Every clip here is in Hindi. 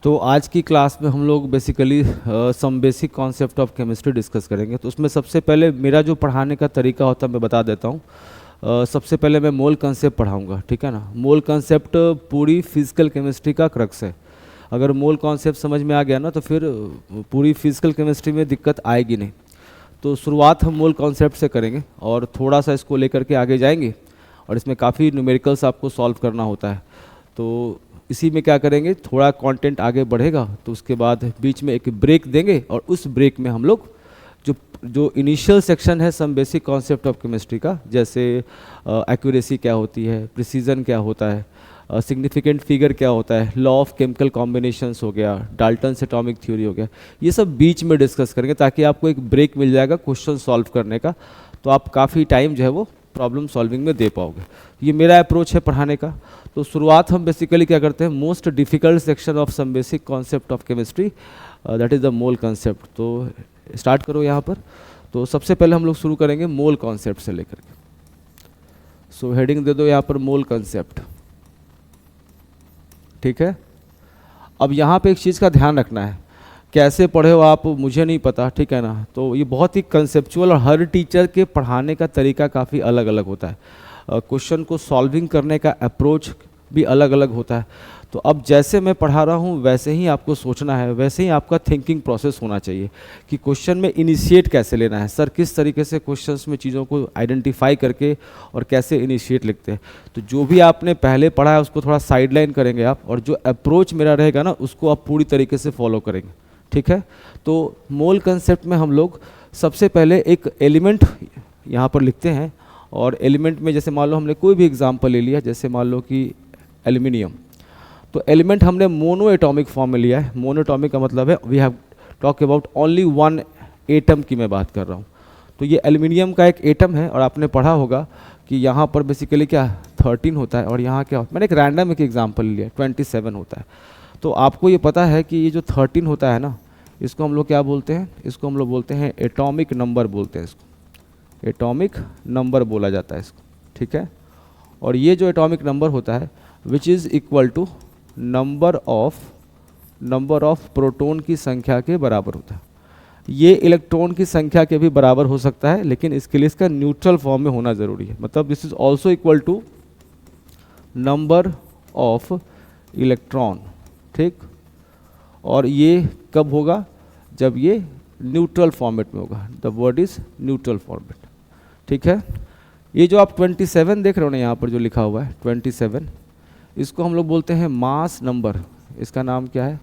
तो आज की क्लास में हम लोग basically some basic concept of chemistry discuss करेंगे। तो उसमें सबसे पहले मेरा जो पढ़ाने का तरीका होता है मैं बता देता हूँ। सबसे पहले मैं मोल कंसेप्ट पढ़ाऊँगा, ठीक है ना। मोल कंसेप्ट पूरी फिजिकल केमिस्ट्री का क्रक्स है। अगर मोल कॉन्सेप्ट समझ में आ गया ना तो फिर पूरी फिजिकल केमिस्ट्री में दिक्कत आएगी नहीं। तो शुरुआत हम मोल कॉन्सेप्ट से करेंगे और थोड़ा सा इसको लेकर के आगे जाएंगे और इसमें काफ़ी न्यूमेरिकल्स आपको सॉल्व करना होता है। तो इसी में क्या करेंगे, थोड़ा कंटेंट आगे बढ़ेगा तो उसके बाद बीच में एक ब्रेक देंगे और उस ब्रेक में हम लोग जो जो इनिशियल सेक्शन है some basic concept of chemistry का, जैसे एक्यूरेसी क्या होती है, प्रिसीजन क्या होता है, सिग्निफिकेंट फिगर क्या होता है, लॉ ऑफ केमिकल कॉम्बिनेशंस हो गया, डाल्टन्स एटॉमिक थ्योरी हो गया, ये सब बीच में डिस्कस करेंगे ताकि आपको एक ब्रेक मिल जाएगा क्वेश्चन सॉल्व करने का। तो आप काफ़ी टाइम जो है वो प्रॉब्लम सॉल्विंग में दे पाओगे। ये मेरा अप्रोच है पढ़ाने का। तो शुरुआत हम बेसिकली क्या करते हैं, most difficult section of some basic concept of chemistry, that is the mole concept. तो स्टार्ट करो यहाँ पर। तो सबसे पहले हम लोग शुरू करेंगे मोल कॉन्सेप्ट से लेकर के। सो हेडिंग दे दो यहाँ पर मोल कॉन्सेप्ट, ठीक है। अब यहाँ पे एक चीज़ का ध्यान रखना है, कैसे पढ़े हो आप मुझे नहीं पता, ठीक है ना। तो ये बहुत ही कंसेप्चुअल और हर टीचर के पढ़ाने का तरीका काफ़ी अलग अलग होता है। क्वेश्चन को सॉल्विंग करने का अप्रोच भी अलग अलग होता है। तो अब जैसे मैं पढ़ा रहा हूँ वैसे ही आपको सोचना है, वैसे ही आपका थिंकिंग प्रोसेस होना चाहिए कि क्वेश्चन में इनिशिएट कैसे लेना है, सर किस तरीके से क्वेश्चंस में चीज़ों को आइडेंटिफाई करके और कैसे इनिशिएट लिखते हैं। तो जो भी आपने पहले पढ़ा है उसको थोड़ा साइडलाइन करेंगे आप, और जो अप्रोच मेरा रहेगा ना उसको आप पूरी तरीके से फॉलो करेंगे, ठीक है। तो मोल कंसेप्ट में हम लोग सबसे पहले एक एलिमेंट यहाँ पर लिखते हैं, और एलिमेंट में जैसे मान लो हमने कोई भी एग्जांपल ले लिया, जैसे मान लो कि एल्यूमिनियम। तो एलिमेंट हमने मोनो एटॉमिक फॉर्म में लिया है। मोनो एटॉमिक का मतलब है we have talk about only one atom की मैं बात कर रहा हूँ। तो ये एल्यूमिनियम का एक एटम है, और आपने पढ़ा होगा कि यहाँ पर बेसिकली क्या 13 होता है और यहाँ क्या, मैंने एक रैंडम एक एग्जाम्पल लिया 27 होता है। तो आपको ये पता है कि ये जो 13 होता है ना, इसको हम लोग क्या बोलते हैं, इसको हम लोग बोलते हैं एटॉमिक नंबर बोलते हैं, इसको एटॉमिक नंबर बोला जाता है इसको, ठीक है। और ये जो एटॉमिक नंबर होता है which is equal to number of proton की संख्या के बराबर होता है। ये इलेक्ट्रॉन की संख्या के भी बराबर हो सकता है, लेकिन इसके लिए इसका न्यूट्रल फॉर्म में होना ज़रूरी है। मतलब this is also equal to number of electron, ठीक। और ये कब होगा, जब ये न्यूट्रल फॉर्मेट में होगा। The word is neutral format, ठीक है। ये जो आप 27 देख रहे हो ना यहाँ पर जो लिखा हुआ है 27, इसको हम लोग बोलते हैं मास नंबर। इसका नाम क्या है,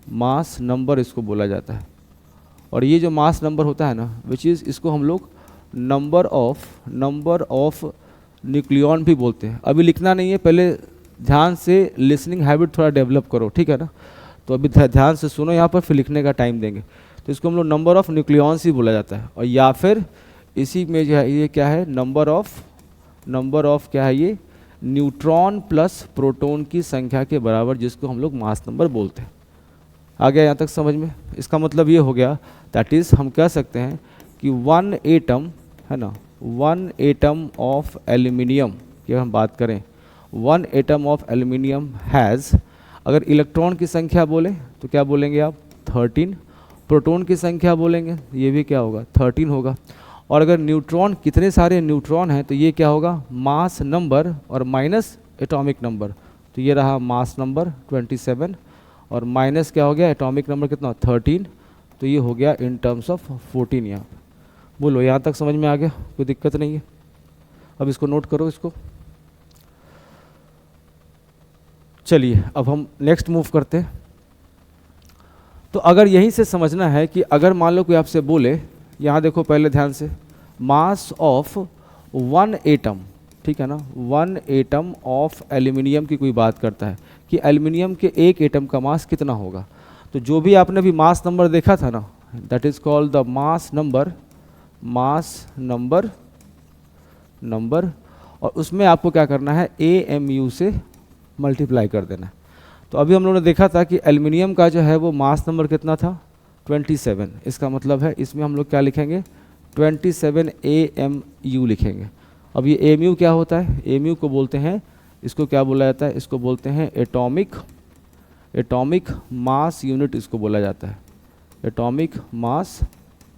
मास नंबर इसको बोला जाता है। और ये जो मास नंबर होता है ना विच इज़, इसको हम लोग नंबर ऑफ न्यूक्लियॉन भी बोलते हैं। अभी लिखना नहीं है, पहले ध्यान से लिसनिंग हैबिट थोड़ा डेवलप करो, ठीक है ना। तो अभी ध्यान से सुनो यहाँ पर, फिर लिखने का टाइम देंगे। तो इसको हम लोग नंबर ऑफ न्यूक्लियॉन्स ही बोला जाता है। और या फिर इसी में जो है ये क्या है, नंबर ऑफ क्या है, ये न्यूट्रॉन प्लस प्रोटॉन की संख्या के बराबर, जिसको हम लोग मास नंबर बोलते हैं। आ गया यहाँ तक समझ में। इसका मतलब ये हो गया, दैट इज़ हम कह सकते हैं कि वन एटम है ना, वन एटम ऑफ एल्यूमिनियम की हम बात करें, one atom of aluminium has, अगर इलेक्ट्रॉन की संख्या बोले तो क्या बोलेंगे आप 13, प्रोटॉन की संख्या बोलेंगे ये भी क्या होगा 13 होगा। और अगर न्यूट्रॉन, कितने सारे न्यूट्रॉन हैं, तो ये क्या होगा मास नंबर और माइनस एटॉमिक नंबर। तो ये रहा मास नंबर 27 और माइनस क्या हो गया एटॉमिक नंबर कितना 13, तो ये हो गया इन टर्म्स ऑफ 14। यहाँ बोलो यहाँ तक समझ में आ गया, कोई दिक्कत नहीं है। अब इसको नोट करो इसको। चलिए अब हम नेक्स्ट मूव करते हैं। तो अगर यहीं से समझना है कि अगर मान लो कोई आपसे बोले, यहाँ देखो पहले ध्यान से, मास ऑफ वन एटम, ठीक है ना, वन एटम ऑफ एल्यूमिनियम की कोई बात करता है कि एल्यूमिनियम के एक एटम का मास कितना होगा। तो जो भी आपने अभी मास नंबर देखा था ना, that is called the mass number, और उसमें आपको क्या करना है AMU से मल्टीप्लाई कर देना है। तो अभी हम लोगों ने देखा था कि एल्यूमिनियम का जो है वो मास नंबर कितना था 27। इसका मतलब है इसमें हम लोग क्या लिखेंगे 27 AMU लिखेंगे। अब ये AMU क्या होता है, AMU को बोलते हैं, इसको क्या बोला जाता है, इसको बोलते हैं एटॉमिक मास यूनिट इसको बोला जाता है, एटॉमिक मास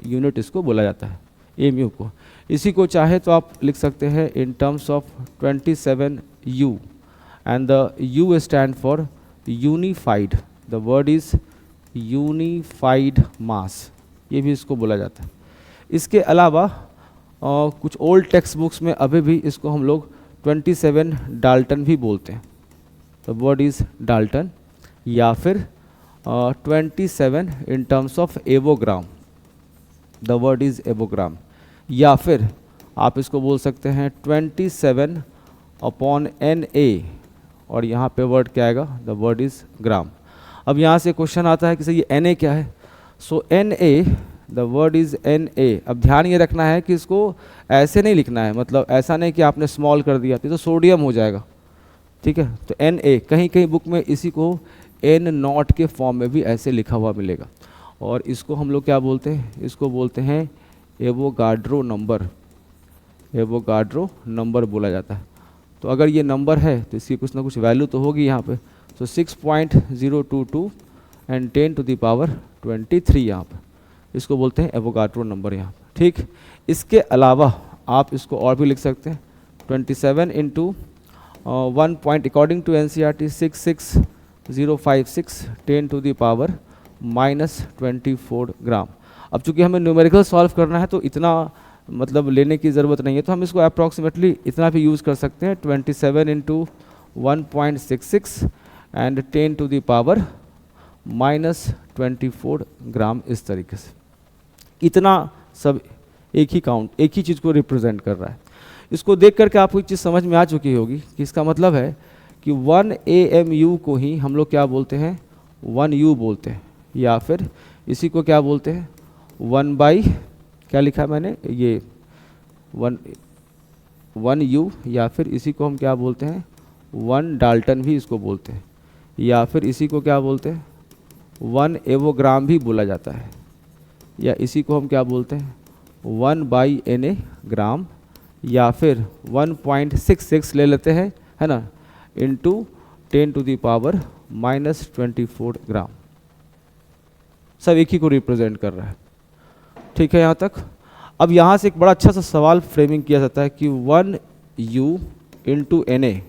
यूनिट इसको बोला जाता है, एमयू को। इसी को चाहे तो आप लिख सकते हैं in terms of 27U, and the U stand for unified, the word is unified mass, ये भी इसको बोला जाता है। इसके अलावा कुछ ओल्ड टेक्स्ट बुक्स में अभी भी इसको हम लोग 27 डाल्टन भी बोलते हैं, द वर्ड इज डाल्टन, या फिर 27 in terms of avogram, the word is avogram, या फिर आप इसको बोल सकते हैं 27 अपॉन NA, और यहाँ पे वर्ड क्या आएगा, द वर्ड इज ग्राम। अब यहाँ से क्वेश्चन आता है कि सर ये NA क्या है, सो NA, the word is NA। अब ध्यान ये रखना है कि इसको ऐसे नहीं लिखना है, मतलब ऐसा नहीं कि आपने स्मॉल कर दिया तो सोडियम हो जाएगा, ठीक है। तो NA कहीं कहीं बुक में इसी को N0 के फॉर्म में भी ऐसे लिखा हुआ मिलेगा, और इसको हम लोग क्या बोलते हैं, इसको बोलते हैं एवोगाड्रो नंबर, एवोगाड्रो नंबर बोला जाता है। तो अगर ये नंबर है तो इसकी कुछ ना कुछ वैल्यू तो होगी यहाँ पे, तो 6.022 एंड 10 टू द पावर 23 यहाँ पर, इसको बोलते हैं एवोगाड्रो नंबर यहाँ पर, ठीक। इसके अलावा आप इसको और भी लिख सकते हैं 27 into 1 point, according to NCERT 66056 10 to the power -24 gram. अब चूंकि हमें न्यूमेरिकल सॉल्व करना है तो इतना मतलब लेने की ज़रूरत नहीं है, तो हम इसको अप्रॉक्सीमेटली इतना भी यूज़ कर सकते हैं 27 into 1.66 and 10 to the power -24 gram, इस तरीके से। इतना सब एक ही काउंट, एक ही चीज़ को रिप्रेजेंट कर रहा है। इसको देख करके आपको एक चीज़ समझ में आ चुकी होगी कि इसका मतलब है कि 1 AMU को ही हम लोग क्या बोलते हैं, 1U बोलते हैं, या फिर इसी को क्या बोलते हैं 1 बाई, क्या लिखा है मैंने, ये 1U, या फिर इसी को हम क्या बोलते हैं 1 डाल्टन भी इसको बोलते हैं, या फिर इसी को क्या बोलते हैं 1 एवोग्राम भी बोला जाता है, या इसी को हम क्या बोलते हैं 1 बाई NA ग्राम, या फिर 1.66 ले लेते हैं, है ना, इंटू 10 टू द पावर -24 ग्राम। सब एक ही को रिप्रेजेंट कर रहा है, ठीक है यहाँ तक। अब यहाँ से एक बड़ा अच्छा सा सवाल फ्रेमिंग किया जाता है कि 1U इंटू NA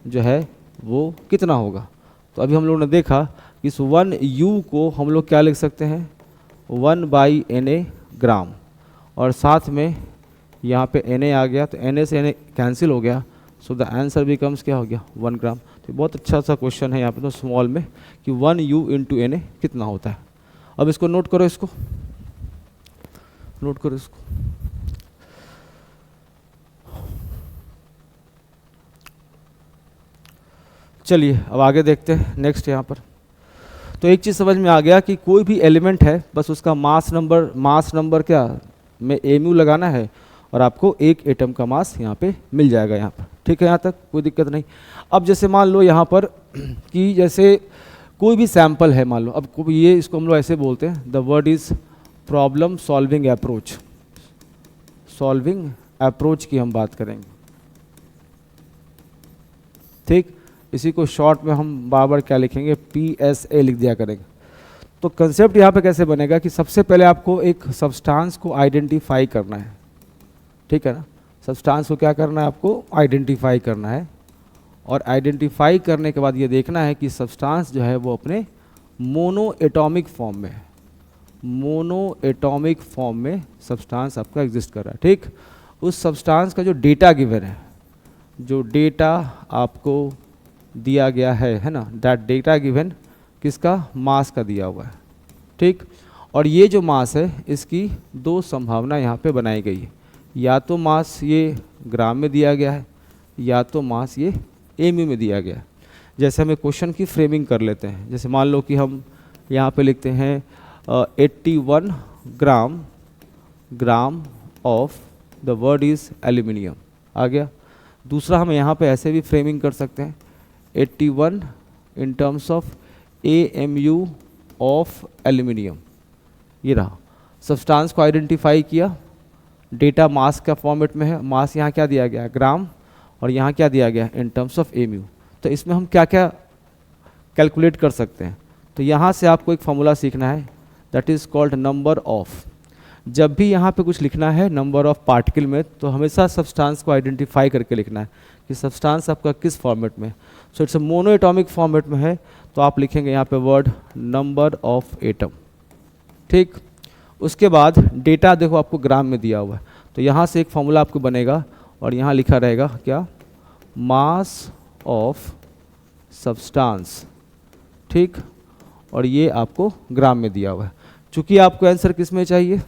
जो है वो कितना होगा। तो अभी हम लोगों ने देखा कि इस 1U को हम लोग क्या लिख सकते हैं 1 बाई NA ग्राम, और साथ में यहाँ पे NA आ गया, तो NA से NA कैंसिल हो गया, सो द आंसर बिकम्स क्या हो गया 1 ग्राम। तो बहुत अच्छा सा क्वेश्चन है यहाँ पे तो स्मॉल में कि 1U इंटू NA कितना होता है। अब इसको नोट करो, इसको नोट करो इसको। चलिए अब आगे देखते हैं नेक्स्ट यहाँ पर। तो एक चीज़ समझ में आ गया कि कोई भी एलिमेंट है बस उसका मास नंबर क्या में एमयू लगाना है और आपको एक एटम का मास यहाँ पे मिल जाएगा यहाँ पर, ठीक है। यहाँ तक कोई दिक्कत नहीं। अब जैसे मान लो यहाँ पर कि जैसे कोई भी सैंपल है, मान लो अब ये इसको हम लोग ऐसे बोलते हैं, the word is problem solving approach, solving approach की हम बात करेंगे, ठीक। इसी को शॉर्ट में हम बार क्या लिखेंगे PSA लिख दिया करेंगे। तो कंसेप्ट यहाँ पे कैसे बनेगा कि सबसे पहले आपको एक सब्सटेंस को आइडेंटिफाई करना है, ठीक है ना। सब्सटेंस को क्या करना है, आपको आइडेंटिफाई करना है, और आइडेंटिफाई करने के बाद ये देखना है कि सब्सटेंस जो है वो अपने मोनो एटॉमिक फॉर्म में है, मोनो एटॉमिक फॉर्म में सब्सटेंस आपका एग्जिस्ट कर रहा है, ठीक। उस सब्सटेंस का जो डेटा गिवन है, जो डेटा आपको दिया गया है ना, दैट डेटा गिवन किसका, मास का दिया हुआ है, ठीक। और ये जो मास है इसकी दो संभावना यहाँ पे बनाई गई है, या तो मास ये ग्राम में दिया गया है, या तो मास ये एमयू में दिया गया है। जैसे हमें क्वेश्चन की फ्रेमिंग कर लेते हैं, जैसे मान लो कि हम यहाँ पे लिखते हैं 81 gram of the word is aluminium, आ गया। दूसरा हम यहाँ पे ऐसे भी फ्रेमिंग कर सकते हैं 81 इन terms of AMU of aluminium, ये रहा। सब्सटेंस को आइडेंटिफाई किया, डेटा मास का फॉर्मेट में है, मास यहाँ क्या दिया गया ग्राम, और यहाँ क्या दिया गया इन टर्म्स ऑफ AMU। तो इसमें हम क्या क्या कैलकुलेट कर सकते हैं। तो यहाँ से आपको एक फॉर्मूला सीखना है, that is called number of. जब भी यहाँ पे कुछ लिखना है नंबर ऑफ पार्टिकल में, तो हमेशा सब्सटेंस को आइडेंटिफाई करके लिखना है कि सब्सटेंस आपका किस फॉर्मेट में। So it's mono atomic format में है, तो आप लिखेंगे यहाँ पे वर्ड नंबर ऑफ एटम। ठीक, उसके बाद डेटा देखो आपको ग्राम में दिया हुआ है, तो यहाँ से एक फॉर्मूला आपको बनेगा और यहाँ लिखा रहेगा क्या, मास ऑफ सब्सटेंस। ठीक, और ये आपको ग्राम में दिया हुआ है। चूँकि आपको आंसर किस में चाहिए,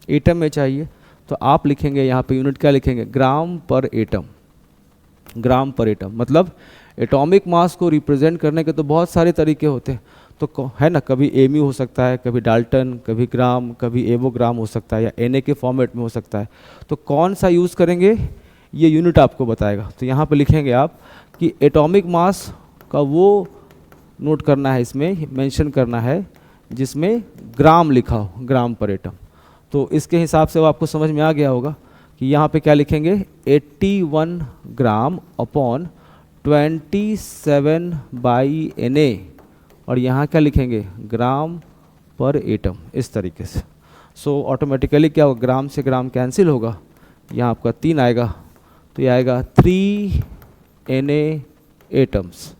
एटम में चाहिए, तो आप लिखेंगे यहाँ पे यूनिट क्या लिखेंगे, ग्राम पर एटम। ग्राम पर एटम मतलब एटॉमिक मास को रिप्रेजेंट करने के तो बहुत सारे तरीके होते हैं, तो है ना, कभी एमयू हो सकता है, कभी डाल्टन, कभी ग्राम, कभी एवोग्राम हो सकता है, या एनए के फॉर्मेट में हो सकता है। तो कौन सा यूज़ करेंगे ये यूनिट आपको बताएगा। तो यहाँ पे लिखेंगे आप कि एटॉमिक मास का वो नोट करना है, इसमें मेंशन करना है जिसमें ग्राम लिखा हो, ग्राम पर एटम। तो इसके हिसाब से वो आपको समझ में आ गया होगा कि यहाँ पे क्या लिखेंगे, 81 ग्राम अपॉन 27 बाई Na, और यहाँ क्या लिखेंगे, ग्राम पर एटम, इस तरीके से। सो ऑटोमेटिकली क्या होगा, ग्राम से ग्राम कैंसिल होगा, यहाँ आपका 3 आएगा, तो ये आएगा 3 Na एटम्स,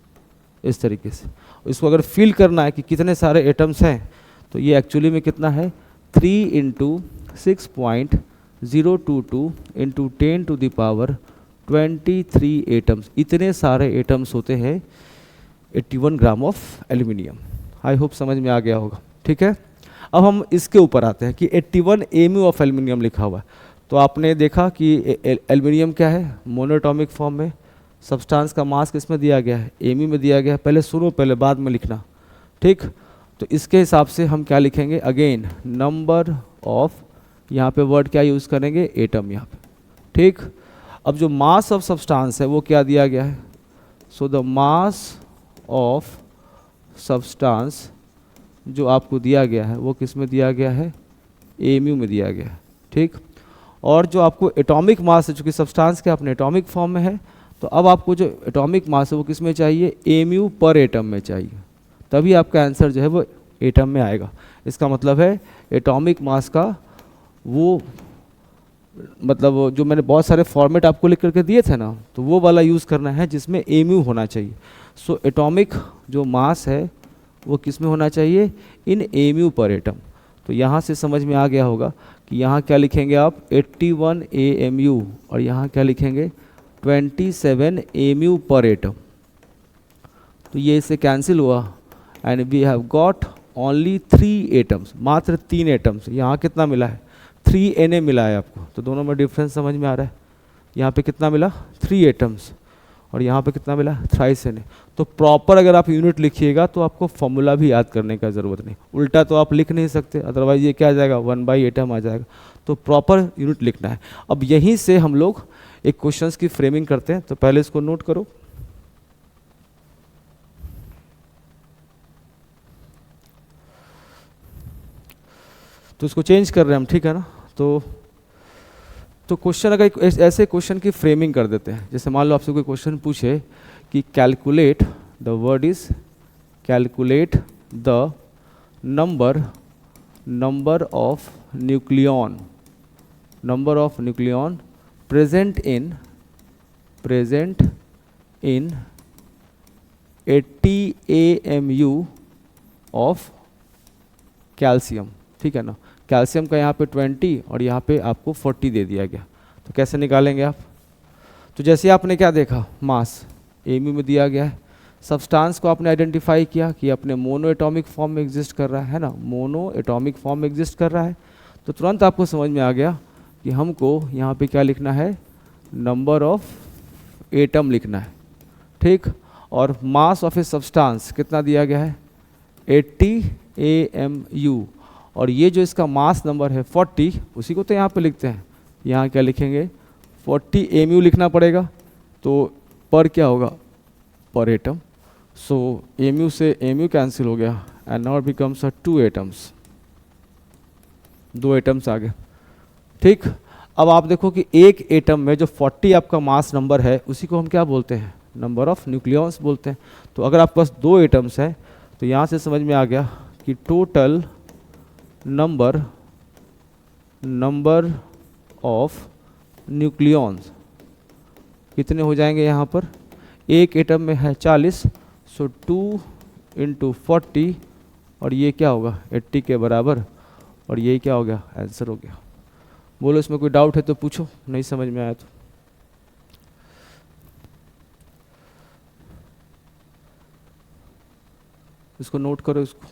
इस तरीके से। इसको अगर फिल करना है कि कितने सारे एटम्स हैं, तो ये एक्चुअली में कितना है, 3 into 6.022 into 10 to the power 23 atoms. इतने सारे एटम्स होते हैं 81 gram of aluminium. I hope समझ में आ गया होगा। ठीक है, अब हम इसके ऊपर आते हैं कि 81 एमयू ऑफ एल्यूमिनियम लिखा हुआ है। तो आपने देखा कि एल्यूमिनियम क्या है, मोनोएटॉमिक फॉर्म में। सब्सटेंस का मास किस में दिया गया है, एमयू में दिया गया है। पहले सुनो, पहले बाद में लिखना। ठीक, तो इसके हिसाब से हम क्या लिखेंगे, अगेन नंबर ऑफ, यहाँ पे वर्ड क्या यूज़ करेंगे, एटम यहाँ पे। ठीक, अब जो मास ऑफ सब्सटेंस है वो क्या दिया गया है, so the mass of substance जो आपको दिया गया है वो किस में दिया गया है, एमयू में दिया गया है। ठीक, और जो आपको एटॉमिक मास है, चूँकि सब्सटेंस क्या अपने एटॉमिक फॉर्म में है, तो अब आपको जो एटॉमिक मास है वो किस में चाहिए, एमयू पर एटम में चाहिए, तभी आपका आंसर जो है वो एटम में आएगा। इसका मतलब है एटॉमिक मास का वो मतलब जो मैंने बहुत सारे फॉर्मेट आपको लिख करके दिए थे ना, तो वो वाला यूज़ करना है जिसमें एमयू होना चाहिए। सो एटॉमिक जो मास है वो किस में होना चाहिए, इन एमयू पर एटम। तो यहाँ से समझ में आ गया होगा कि यहाँ क्या लिखेंगे आप, 81 AMU, और यहाँ क्या लिखेंगे 27 AMU पर एटम। तो ये इससे कैंसिल हुआ and we have got only 3 atoms, मात्र 3 एटम्स। यहाँ कितना मिला है, 3 Na मिला है आपको। तो दोनों में डिफरेंस समझ में आ रहा है। यहाँ पे कितना मिला, 3 एटम्स, और यहाँ पे कितना मिला, थ्राइस Na। तो प्रॉपर अगर आप यूनिट लिखिएगा तो आपको फॉर्मूला भी याद करने का ज़रूरत नहीं, उल्टा तो आप लिख नहीं सकते, अदरवाइज ये क्या आ जाएगा, 1 एटम आ जाएगा। तो प्रॉपर यूनिट लिखना है। अब यहीं से हम लोग एक क्वेश्चंस की फ्रेमिंग करते हैं। तो पहले इसको नोट करो। तो इसको चेंज कर रहे हैं हम, ठीक है ना। तो क्वेश्चन अगर ऐसे क्वेश्चन की फ्रेमिंग कर देते हैं, जैसे मान लो आपसे कोई क्वेश्चन पूछे कि calculate, the word is calculate the number of nucleon present in 80 AMU of calcium. ठीक है ना, कैल्शियम का यहाँ पे 20 और यहाँ पे आपको 40 दे दिया गया। तो कैसे निकालेंगे आप, तो जैसे आपने क्या देखा, मास एमयू में दिया गया है, सब्सटेंस को आपने आइडेंटिफाई किया कि अपने मोनो एटॉमिक फॉर्म में एग्जिस्ट कर रहा है ना, मोनो एटॉमिक फॉर्म में एग्जिस्ट कर रहा है। तो तुरंत आपको समझ में आ गया कि हमको यहाँ पे क्या लिखना है, नंबर ऑफ एटम लिखना है। ठीक, और मास ऑफ ए सब्सटेंस कितना दिया गया है, 80 AMU, और ये जो इसका मास नंबर है 40, उसी को तो यहाँ पे लिखते हैं। यहाँ क्या लिखेंगे, 40 AMU लिखना पड़ेगा। तो पर क्या होगा, पर एटम। सो AMU से AMU कैंसिल हो गया and now becomes 2 atoms, 2 atoms आ गए। ठीक, अब आप देखो कि एक एटम में जो 40 आपका मास नंबर है उसी को हम क्या बोलते हैं, नंबर ऑफ न्यूक्लियॉन्स बोलते हैं। तो अगर आपके पास 2 एटम्स है तो यहाँ से समझ में आ गया कि टोटल नंबर ऑफ न्यूक्लियॉन्स कितने हो जाएंगे यहाँ पर, एक एटम में है 40, सो 2 × 40 और ये क्या होगा 80 के बराबर, और ये क्या हो गया आंसर हो गया। बोलो इसमें कोई डाउट है तो पूछो, नहीं समझ में आया तो। इसको नोट करो इसको।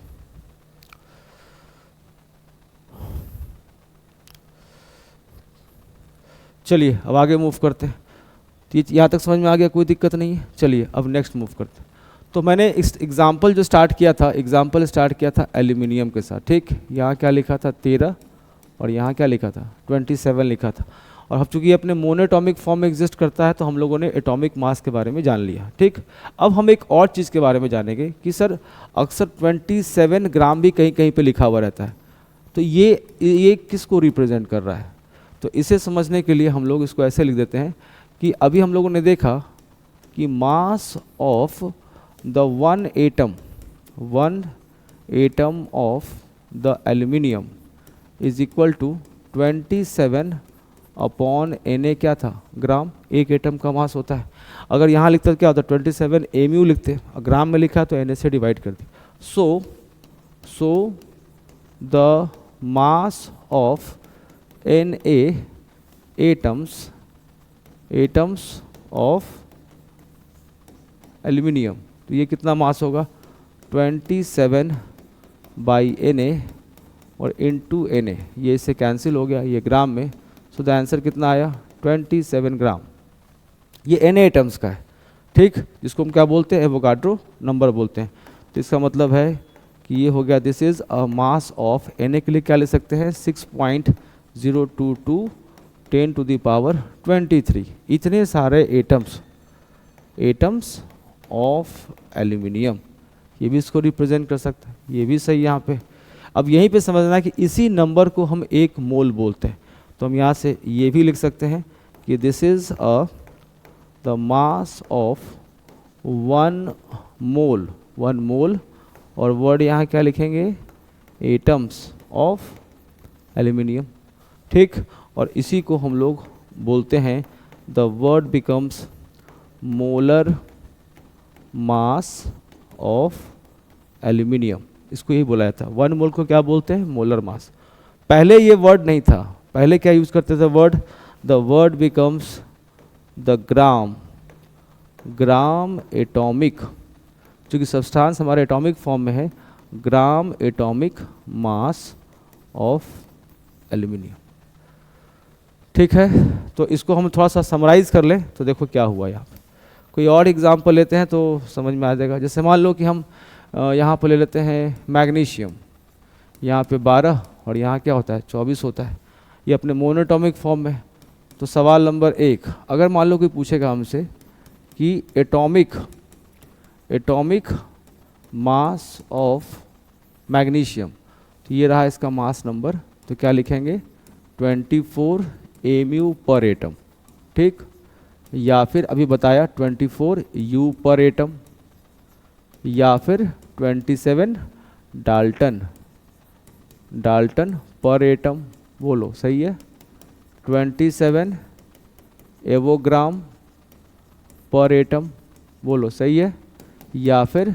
चलिए अब आगे मूव करते हैं। यहाँ तक समझ में आ गया, कोई दिक्कत नहीं है। चलिए अब नेक्स्ट मूव करते हैं। तो मैंने इस एग्जाम्पल जो स्टार्ट किया था एल्यूमिनियम के साथ, ठीक। यहाँ क्या लिखा था 13 और यहाँ क्या लिखा था 27 लिखा था। और अब चूंकि अपने मोनोटॉमिक फॉर्म में एग्जिस्ट करता है तो हम लोगों ने एटॉमिक मास के बारे में जान लिया, ठीक। अब हम एक और चीज़ के बारे में जानेंगे कि सर अक्सर 27 ग्राम भी कहीं कहीं पे लिखा हुआ रहता है, तो ये किसको रिप्रेजेंट कर रहा है। तो इसे समझने के लिए हम लोग इसको ऐसे लिख देते हैं कि अभी हम लोगों ने देखा कि mass of the one atom of the aluminium is equal to 27 upon Na क्या था ग्राम, एक एटम का मास होता है। अगर यहाँ लिखते तो क्या होता 27 mu लिखते, ग्राम में लिखा तो Na से डिवाइड कर दी। So the mass of Na atoms of aluminium, तो ये कितना मास होगा 27 बाई Na और इंटू Na, ये इससे कैंसिल हो गया, ये ग्राम में। सो द आंसर कितना आया 27 ग्राम। ये Na एटम्स का है, ठीक, जिसको हम क्या बोलते हैं एवोगाड्रो नंबर बोलते हैं। तो इसका मतलब है कि ये हो गया this is a mass of Na के लिए क्या ले सकते हैं 6.022 10⁻23। इतने सारे एटम्स ऑफ एल्यूमिनियम, ये भी इसको रिप्रेजेंट कर सकता है, ये भी सही यहाँ पे। अब यहीं पे समझना कि इसी नंबर को हम एक मोल बोलते हैं, तो हम यहाँ से ये भी लिख सकते हैं कि this is the mass of 1 मोल और वर्ड यहाँ क्या लिखेंगे एटम्स ऑफ एल्यूमिनियम, ठीक। और इसी को हम लोग बोलते हैं the word becomes molar mass of aluminium, इसको यही बोला जाता है। 1 मोल को क्या बोलते हैं मोलर मास। पहले ये वर्ड नहीं था, पहले क्या यूज करते थे word, the word becomes the gram atomic, चूँकि सब्सटेंस हमारे एटॉमिक फॉर्म में है, gram atomic mass of aluminium, ठीक है। तो इसको हम थोड़ा सा समराइज कर लें तो देखो क्या हुआ यहाँ पे। कोई और एग्जाम्पल लेते हैं तो समझ में आ जाएगा। जैसे मान लो कि हम यहाँ पर ले लेते हैं मैग्नीशियम, यहाँ पे 12 और यहाँ क्या होता है 24 होता है, ये अपने मोनोटॉमिक फॉर्म में। तो सवाल नंबर 1, अगर मान लो कोई पूछेगा हमसे कि एटॉमिक मास ऑफ मैग्नीशियम, तो ये रहा इसका मास नंबर, तो क्या लिखेंगे 24 mu पर एटम, ठीक। या फिर अभी बताया 24 U पर एटम, या फिर 27 डाल्टन पर एटम, बोलो सही है 27 एवोग्राम पर एटम, बोलो सही है, या फिर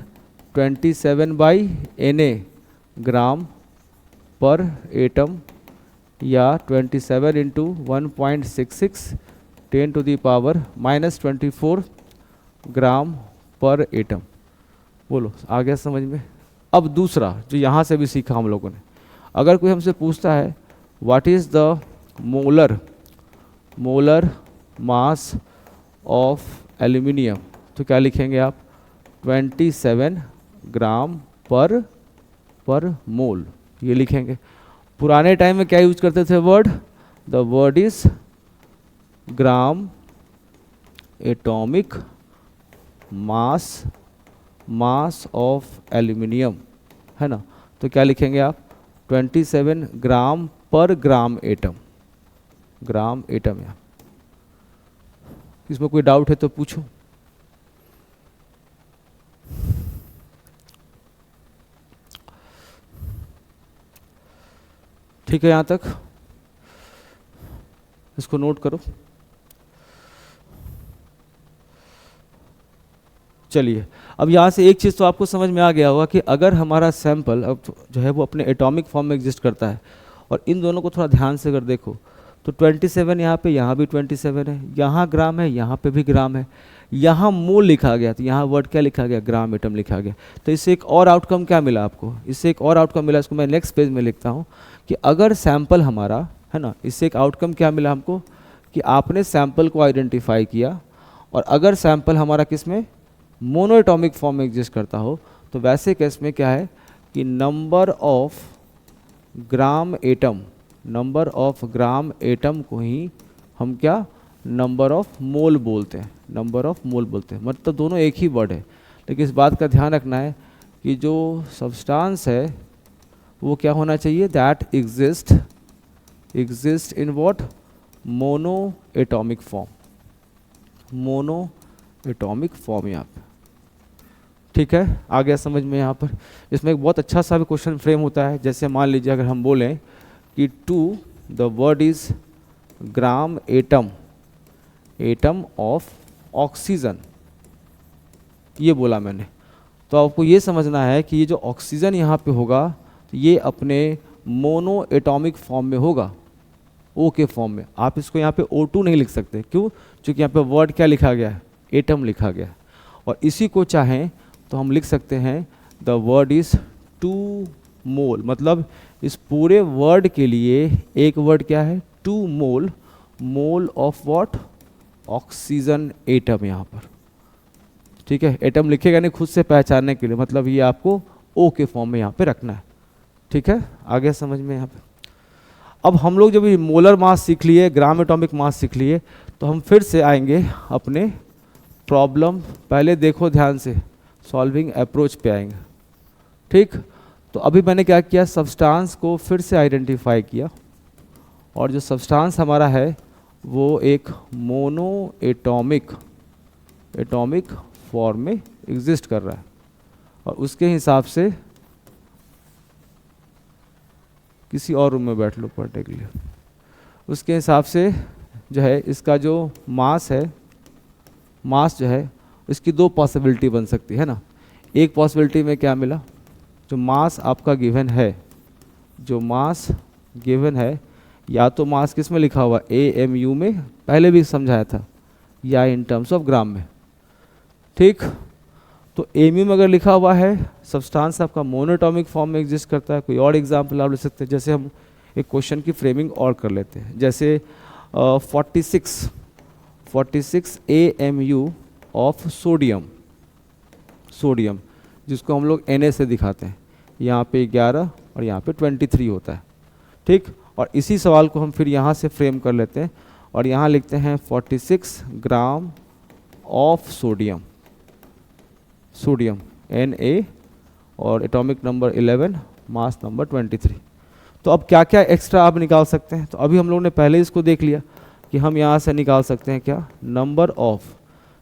27 बाई Na ग्राम पर एटम, या 27 इंटू 1.66 10⁻⁻24 ग्राम पर एटम, बोलो आ गया समझ में। अब दूसरा जो यहाँ से भी सीखा हम लोगों ने, अगर कोई हमसे पूछता है what is the molar mass of aluminium, तो क्या लिखेंगे आप 27 ग्राम पर मोल, ये लिखेंगे। पुराने टाइम में क्या यूज करते थे word, the word is gram atomic mass of aluminium, है ना। तो क्या लिखेंगे आप 27 ग्राम पर ग्राम एटम यहाँ। इसमें कोई डाउट है तो पूछो। ठीक है यहाँ तक, इसको नोट करो। चलिए, अब यहाँ से एक चीज़ तो आपको समझ में आ गया होगा कि अगर हमारा सैंपल अब जो है वो अपने एटॉमिक फॉर्म में एग्जिस्ट करता है, और इन दोनों को थोड़ा ध्यान से अगर देखो तो 27 यहाँ पे, यहाँ भी 27 है, यहाँ ग्राम है, यहाँ पे भी ग्राम है, यहाँ मोल लिखा गया, तो यहाँ वर्ड क्या लिखा गया, ग्राम एटम लिखा गया। तो इससे एक और आउटकम क्या मिला आपको, इससे एक और आउटकम मिला, इसको मैं नेक्स्ट पेज में लिखता हूँ कि अगर सैंपल हमारा है ना, इससे एक आउटकम क्या मिला हमको कि आपने सैंपल को आइडेंटिफाई किया, और अगर सैंपल हमारा किस में, मोनो एटॉमिक फॉर्म में एग्जिस्ट करता हो, तो वैसे केस में क्या है कि number of gram atom, number of gram atom को ही हम क्या, नंबर ऑफ मोल बोलते हैं, नंबर ऑफ मोल बोलते हैं। मतलब दोनों एक ही वर्ड है, लेकिन इस बात का ध्यान रखना है कि जो सब्सटेंस है वो क्या होना चाहिए, that exist in what, mono atomic form, mono atomic form यहाँ पे। ठीक है, आ गया समझ में यहाँ पर। इसमें एक बहुत अच्छा सा भी क्वेश्चन फ्रेम होता है, जैसे मान लीजिए अगर हम बोलें कि to the word is gram atom, atom of oxygen, ये बोला मैंने, तो आपको ये समझना है कि ये जो ऑक्सीजन यहाँ पे होगा तो ये अपने मोनो एटॉमिक फॉर्म में होगा, ओ के फॉर्म में। आप इसको यहाँ पे O2 नहीं लिख सकते, क्यों, क्योंकि यहाँ पे वर्ड क्या लिखा गया है, एटम लिखा गया है। और इसी को चाहें तो हम लिख सकते हैं द वर्ड इज 2 मोल, मतलब इस पूरे वर्ड के लिए एक वर्ड क्या है, 2 mole, mole of what, oxygen atom यहाँ पर। ठीक है, एटम लिखेगा नहीं खुद से पहचानने के लिए, मतलब ये आपको ओ के फॉर्म में यहाँ पे रखना है। ठीक है, आ गया समझ में यहाँ पे। अब हम लोग जब ये मोलर मास सीख लिए, ग्राम एटॉमिक मास सीख लिए, तो हम फिर से आएंगे अपने प्रॉब्लम, पहले देखो ध्यान से, सॉल्विंग अप्रोच पे आएंगे। ठीक, तो अभी मैंने क्या किया, सब्सटेंस को फिर से आइडेंटिफाई किया, और जो सब्सटेंस हमारा है वो एक मोनो एटॉमिक फॉर्म में एग्जिस्ट कर रहा है, और उसके हिसाब से किसी और रूम में बैठ लो पढ़ने के लिए, उसके हिसाब से जो है इसका जो मास है, मास जो है इसकी 2 पॉसिबिलिटी बन सकती है ना। एक पॉसिबिलिटी में क्या मिला, जो मास आपका गिवन है, जो मास गिवन है, या तो मास किस में लिखा हुआ, AMU में, पहले भी समझाया था, या इन टर्म्स ऑफ ग्राम में। ठीक, तो AMU में अगर लिखा हुआ है, सब्सटेंस आपका मोनोएटॉमिक फॉर्म में एग्जिस्ट करता है। कोई और एग्जांपल आप ले सकते हैं, जैसे हम एक क्वेश्चन की फ्रेमिंग और कर लेते हैं, जैसे 46 AMU ऑफ सोडियम, जिसको हम लोग Na से दिखाते हैं, यहाँ पे 11 और यहाँ पे 23 होता है। ठीक, और इसी सवाल को हम फिर यहाँ से फ्रेम कर लेते हैं, और यहाँ लिखते हैं 46 ग्राम ऑफ सोडियम Na, और एटॉमिक नंबर 11, मास नंबर 23। तो अब क्या क्या एक्स्ट्रा आप निकाल सकते हैं, तो अभी हम लोगों ने पहले इसको देख लिया कि हम यहाँ से निकाल सकते हैं क्या, नंबर ऑफ,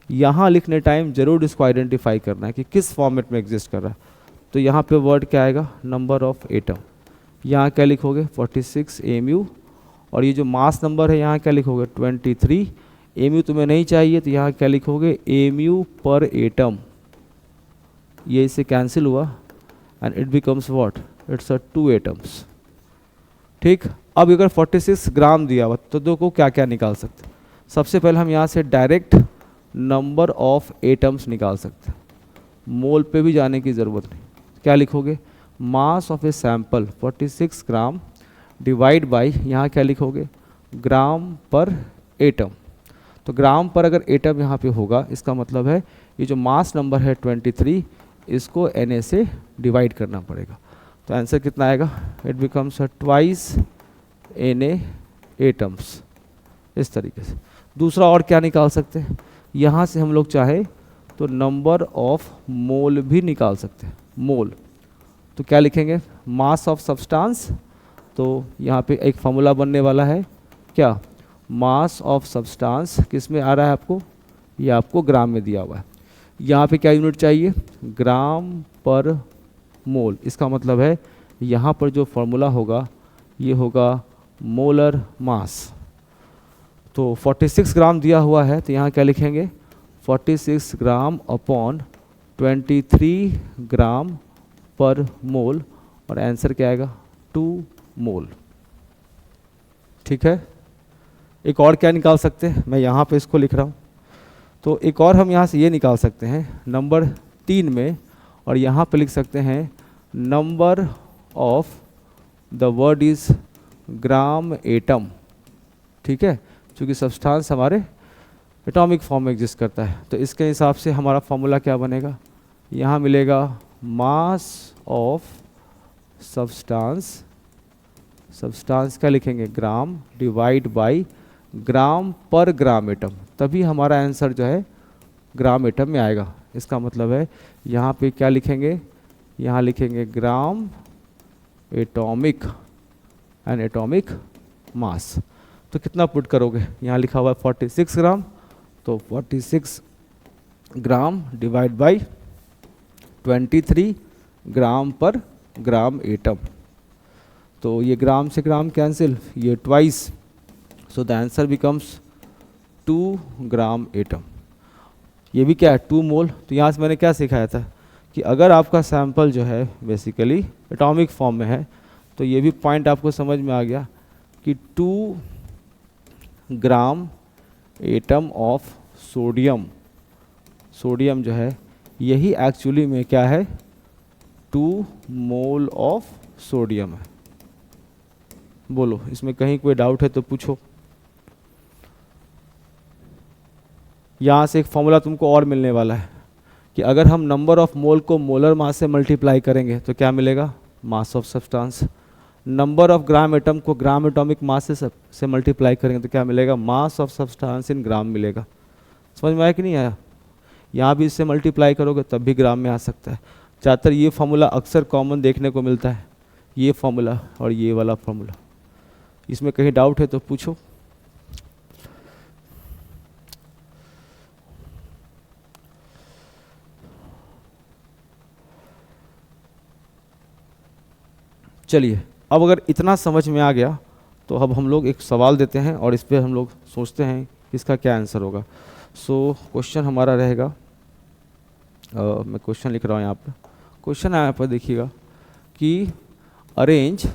यहाँ लिखने टाइम जरूर इसको आइडेंटिफाई करना है कि किस फॉर्मेट में एग्जिस्ट कर रहा है। तो यहाँ पे वर्ड क्या आएगा, नंबर ऑफ एटम, यहाँ क्या लिखोगे 46 AMU, और ये जो मास नंबर है यहाँ क्या लिखोगे 23। AMU तुम्हें नहीं चाहिए तो यहाँ क्या लिखोगे AMU पर एटम, ये इससे कैंसिल हुआ, and it becomes what, it's 2 atoms. ठीक, अब अगर 46 ग्राम दिया हुआ तो दो को क्या क्या निकाल सकते हैं, सबसे पहले हम यहाँ से डायरेक्ट नंबर ऑफ एटम्स निकाल सकते हैं, मोल पे भी जाने की ज़रूरत नहीं। क्या लिखोगे, mass of a sample 46 gram divide by, यहाँ क्या लिखोगे, ग्राम पर एटम। तो ग्राम पर अगर एटम यहाँ पे होगा, इसका मतलब है ये जो मास नंबर है 23, इसको Na से डिवाइड करना पड़ेगा। तो आंसर कितना आएगा, इट बिकम्स 2 Na एटम्स। इस तरीके से दूसरा और क्या निकाल सकते हैं, यहाँ से हम लोग चाहे तो नंबर ऑफ मोल भी निकाल सकते हैं, मोल। तो क्या लिखेंगे, मास ऑफ सब्सटेंस, तो यहाँ पे एक फॉर्मूला बनने वाला है क्या, मास ऑफ सब्सटेंस किस में आ रहा है आपको, ये आपको ग्राम में दिया हुआ है। यहाँ पे क्या यूनिट चाहिए, ग्राम पर मोल। इसका मतलब है यहाँ पर जो फॉर्मूला होगा ये होगा मोलर मास। तो 46 ग्राम दिया हुआ है, तो यहाँ क्या लिखेंगे 46 ग्राम अपॉन 23 ग्राम पर मोल, और आंसर क्या आएगा 2 मोल। ठीक है। एक और क्या निकाल सकते हैं, मैं यहाँ पे इसको लिख रहा हूँ। तो एक और हम यहाँ से ये निकाल सकते हैं नंबर 3 में, और यहाँ पे लिख सकते हैं number of the word is gram atom. ठीक है, क्योंकि सब्सटेंस हमारे एटॉमिक फॉर्म में एग्जिस्ट करता है। तो इसके हिसाब से हमारा फॉर्मूला क्या बनेगा, यहाँ मिलेगा मास ऑफ सब्सटेंस, सब्सटेंस क्या लिखेंगे ग्राम, डिवाइड बाय ग्राम पर ग्राम एटम, तभी हमारा आंसर जो है ग्राम एटम में आएगा। इसका मतलब है यहाँ पे क्या लिखेंगे, यहाँ लिखेंगे gram atomic and atomic mass. तो कितना पुट करोगे, यहाँ लिखा हुआ है 46 ग्राम, तो 46 ग्राम डिवाइड बाय 23 ग्राम पर ग्राम एटम। तो ये ग्राम से ग्राम कैंसिल, ये twice, so the answer becomes 2 gram atom. ये भी क्या है 2 मोल। तो यहाँ से मैंने क्या सिखाया था कि अगर आपका सैंपल जो है बेसिकली एटॉमिक फॉर्म में है, तो ये भी पॉइंट आपको समझ में आ गया कि 2 ग्राम एटम ऑफ सोडियम, सोडियम जो है यही एक्चुअली में क्या है 2 मोल ऑफ सोडियम है। बोलो इसमें कहीं कोई डाउट है तो पूछो। यहाँ से एक फॉर्मूला तुमको और मिलने वाला है कि अगर हम नंबर ऑफ मोल को मोलर मास से मल्टीप्लाई करेंगे तो क्या मिलेगा mass of substance, number of gram atom को ग्राम एटॉमिक मास से मल्टीप्लाई करेंगे तो क्या मिलेगा मास ऑफ सब्सटेंस इन ग्राम मिलेगा। समझ में आया कि नहीं आया, यहाँ भी इससे मल्टीप्लाई करोगे तब भी ग्राम में आ सकता है। ज़्यादातर ये फार्मूला अक्सर कॉमन देखने को मिलता है, ये फार्मूला और ये वाला फार्मूला। इसमें कहीं डाउट है तो पूछो। चलिए, अब अगर इतना समझ में आ गया तो अब हम लोग एक सवाल देते हैं और इस पर हम लोग सोचते हैं इसका क्या आंसर होगा। सो क्वेश्चन हमारा रहेगा, मैं क्वेश्चन लिख रहा हूँ यहाँ पर। क्वेश्चन यहाँ पर देखिएगा कि arrange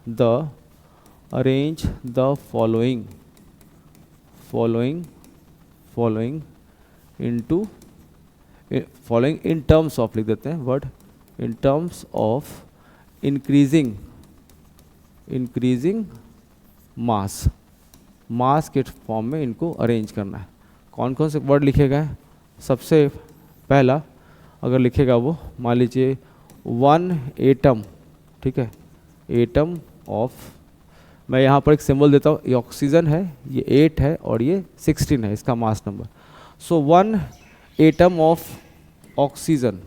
the following into following in terms of, लिख देते हैं word in terms of increasing mass के फॉर्म में इनको अरेंज करना है। कौन कौन से वर्ड लिखे गए, सबसे पहला अगर लिखेगा वो मान लीजिए 1 एटम, ठीक है, एटम ऑफ, मैं यहाँ पर एक सिंबल देता हूँ, ये ऑक्सीजन है, ये 8 है और ये 16 है इसका mass number. So 1 atom of oxygen,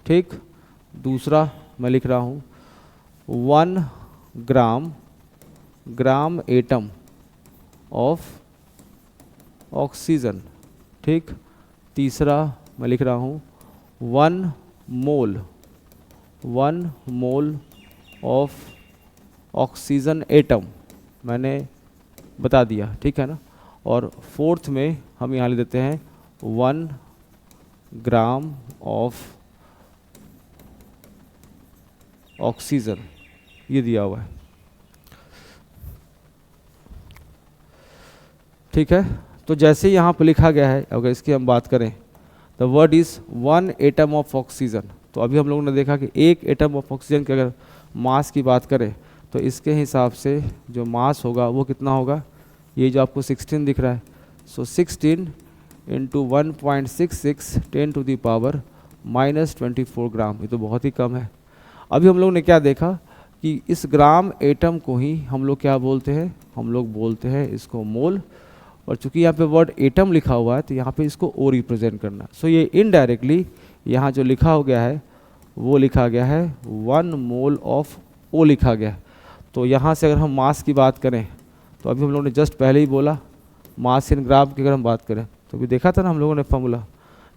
ठीक। दूसरा मैं लिख रहा हूँ 1 ग्राम एटम ऑफ ऑक्सीजन, ठीक। तीसरा मैं लिख रहा हूँ 1 मोल ऑफ ऑक्सीजन एटम, मैंने बता दिया, ठीक है ना। और फोर्थ में हम यहाँ लिख देते हैं 1 ग्राम ऑफ ऑक्सीजन, ये दिया हुआ है, ठीक है। तो जैसे यहाँ पर लिखा गया है, अगर इसकी हम बात करें the word is 1 atom of oxygen, तो अभी हम लोगों ने देखा कि 1 एटम ऑफ ऑक्सीजन की अगर मास की बात करें तो इसके हिसाब से जो मास होगा वो कितना होगा, ये जो आपको 16 दिख रहा है, सो 16 इंटू 1.66 10⁻⁻24 ग्राम, ये तो बहुत ही कम है। अभी हम लोग ने क्या देखा कि इस ग्राम एटम को ही हम लोग क्या बोलते हैं, हम लोग बोलते हैं इसको मोल, और चूंकि यहाँ पे वर्ड एटम लिखा हुआ है तो यहाँ पे इसको ओ रिप्रेजेंट करना। सो ये इनडायरेक्टली यहाँ जो लिखा हो गया है वो लिखा गया है 1 मोल ऑफ ओ लिखा गया है। तो यहाँ से अगर हम मास की बात करें तो अभी हम लोगों ने जस्ट पहले ही बोला मास इन ग्राम की अगर हम बात करें तो अभी देखा था ना हम लोगों ने फॉर्मूला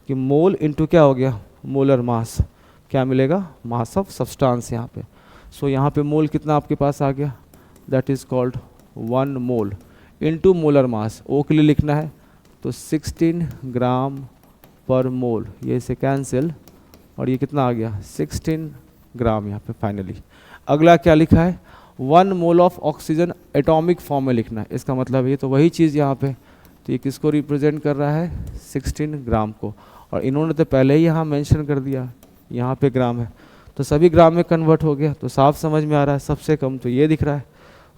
कि मोल इंटू क्या हो गया मोलर मास, क्या मिलेगा मास ऑफ सब्सटेंस यहाँ पे। सो यहाँ पे मोल कितना आपके पास आ गया, that is called 1 mole into molar mass. O के लिए लिखना है तो 16 ग्राम पर मोल, ये इसे कैंसिल, और ये कितना आ गया 16 ग्राम यहाँ पे फाइनली। अगला क्या लिखा है, 1 मोल ऑफ ऑक्सीजन एटॉमिक फॉर्म में लिखना है। इसका मतलब ये तो वही चीज़ यहाँ पे, तो ये किसको रिप्रेजेंट कर रहा है 16 ग्राम को, और इन्होंने तो पहले ही यहाँ मेंशन कर दिया यहाँ पे ग्राम है, तो सभी ग्राम में कन्वर्ट हो गया, तो साफ समझ में आ रहा है सबसे कम तो ये दिख रहा है।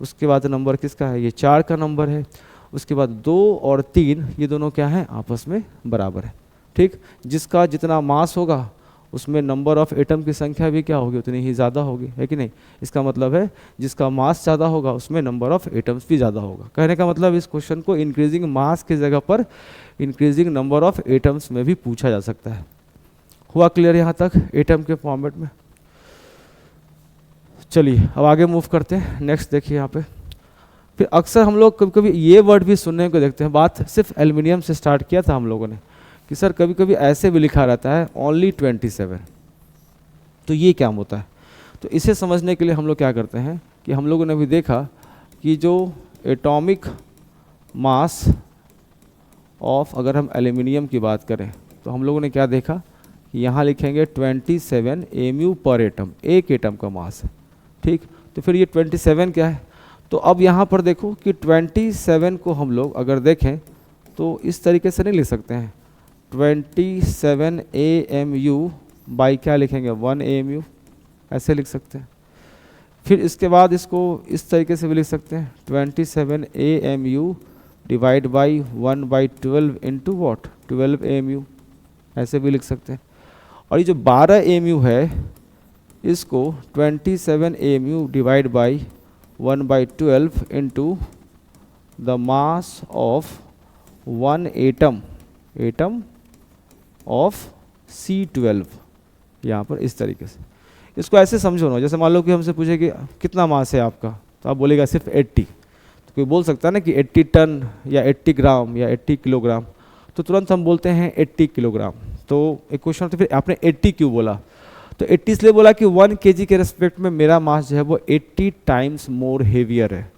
उसके बाद नंबर किसका है, ये 4 का नंबर है। उसके बाद 2 और 3 ये दोनों क्या हैं, आपस में बराबर है। ठीक, जिसका जितना मास होगा उसमें नंबर ऑफ एटम की संख्या भी क्या होगी, उतनी ही ज़्यादा होगी, है कि नहीं। इसका मतलब है जिसका मास ज़्यादा होगा उसमें नंबर ऑफ एटम्स भी ज़्यादा होगा। कहने का मतलब इस क्वेश्चन को इंक्रीजिंग मास की जगह पर इंक्रीजिंग नंबर ऑफ एटम्स में भी पूछा जा सकता है। हुआ क्लियर यहाँ तक एटम के फॉर्मेट में। चलिए अब आगे मूव करते हैं। नेक्स्ट देखिए यहाँ पे, फिर अक्सर हम लोग कभी कभी ये वर्ड भी सुनने को देखते हैं। बात सिर्फ एल्युमिनियम से स्टार्ट किया था हम लोगों ने कि सर कभी कभी ऐसे भी लिखा रहता है ओनली 27, तो ये क्या होता है। तो इसे समझने के लिए हम लोग क्या करते हैं कि हम लोगों ने भी देखा कि जो एटॉमिक मास ऑफ, अगर हम एल्युमिनियम की बात करें तो हम लोगों ने क्या देखा कि यहाँ लिखेंगे 27 mu पर एटम, एक एटम का मास है। ठीक, तो फिर ये 27 क्या है, तो अब यहाँ पर देखो कि 27 को हम लोग अगर देखें तो इस तरीके से नहीं लिख सकते हैं 27 AMU बाई क्या लिखेंगे 1 AMU, ऐसे लिख सकते हैं। फिर इसके बाद इसको इस तरीके से भी लिख सकते हैं 27 AMU divide by 1/12 into what 12 AMU, ऐसे भी लिख सकते हैं। और ये जो 12 AMU है इसको 27 AMU divide by 1/12 into the mass of 1 atom of C12, यहाँ पर इस तरीके से। इसको ऐसे समझो ना, जैसे मान लो कि हमसे पूछे कि कितना मास है आपका, तो आप बोलेगा सिर्फ 80। तो कोई बोल सकता है ना कि 80 टन या 80 ग्राम या 80 किलोग्राम, तो तुरंत हम बोलते हैं 80 किलोग्राम। तो एक क्वेश्चन, तो फिर आपने 80 क्यों बोला, तो 80 इसलिए बोला कि 1 kg के रेस्पेक्ट में मेरा मास जो है वो 80 टाइम्स मोर हेवियर है।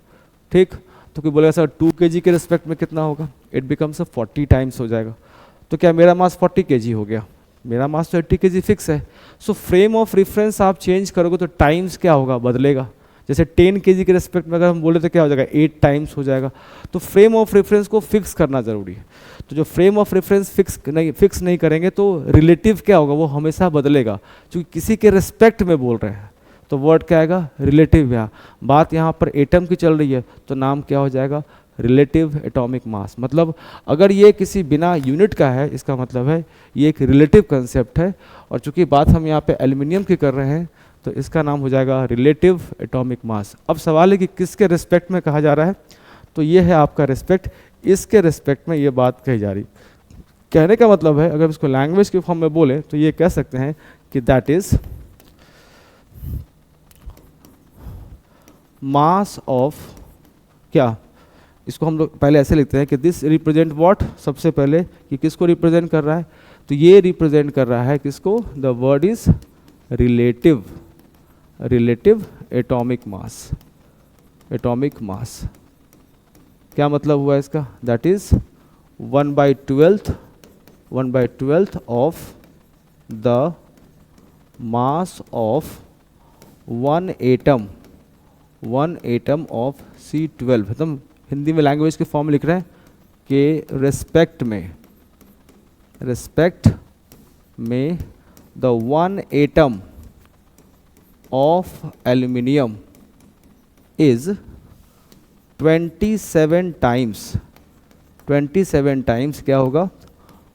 ठीक, तो कोई बोलेगा सर 2 kg के रेस्पेक्ट में कितना होगा, इट बिकम्स 40 टाइम्स हो जाएगा। तो क्या मेरा मास 40 kg हो गया, मेरा मास तो 80 kg फिक्स है। सो फ्रेम ऑफ रेफरेंस आप चेंज करोगे तो टाइम्स क्या होगा, बदलेगा। जैसे 10 kg के रेस्पेक्ट में अगर हम बोले तो क्या हो जाएगा 8 टाइम्स हो जाएगा। तो फ्रेम ऑफ रेफरेंस को फिक्स करना ज़रूरी है। तो जो फ्रेम ऑफ रेफरेंस फिक्स नहीं करेंगे तो रिलेटिव क्या होगा, वो हमेशा बदलेगा, क्योंकि किसी के रिस्पेक्ट में बोल रहे हैं तो वर्ड क्या आएगा रिलेटिव। यहाँ बात यहाँ पर एटम की चल रही है तो नाम क्या हो जाएगा रिलेटिव एटॉमिक मास। मतलब अगर ये किसी बिना यूनिट का है इसका मतलब है ये एक रिलेटिव कंसेप्ट है, और चूंकि बात हम यहाँ पे एल्युमिनियम की कर रहे हैं तो इसका नाम हो जाएगा रिलेटिव एटॉमिक मास। अब सवाल है कि किसके रिस्पेक्ट में कहा जा रहा है, तो ये है आपका रिस्पेक्ट, इसके रिस्पेक्ट में ये बात कही जा रही। कहने का मतलब है अगर इसको लैंग्वेज के फॉर्म में बोले तो ये कह सकते हैं कि दैट इज मास ऑफ क्या, इसको हम लोग पहले ऐसे लिखते हैं कि दिस रिप्रेजेंट व्हाट, सबसे पहले कि किसको रिप्रेजेंट कर रहा है, तो ये रिप्रेजेंट कर रहा है किसको, the word is relative, relative atomic mass. Atomic mass क्या मतलब हुआ इसका, that is 1/12 of the mass of 1 atom of C12। एकदम हिंदी में लैंग्वेज के फॉर्म में लिख रहे हैं कि रिस्पेक्ट में the 1 atom of aluminium is 27 times क्या होगा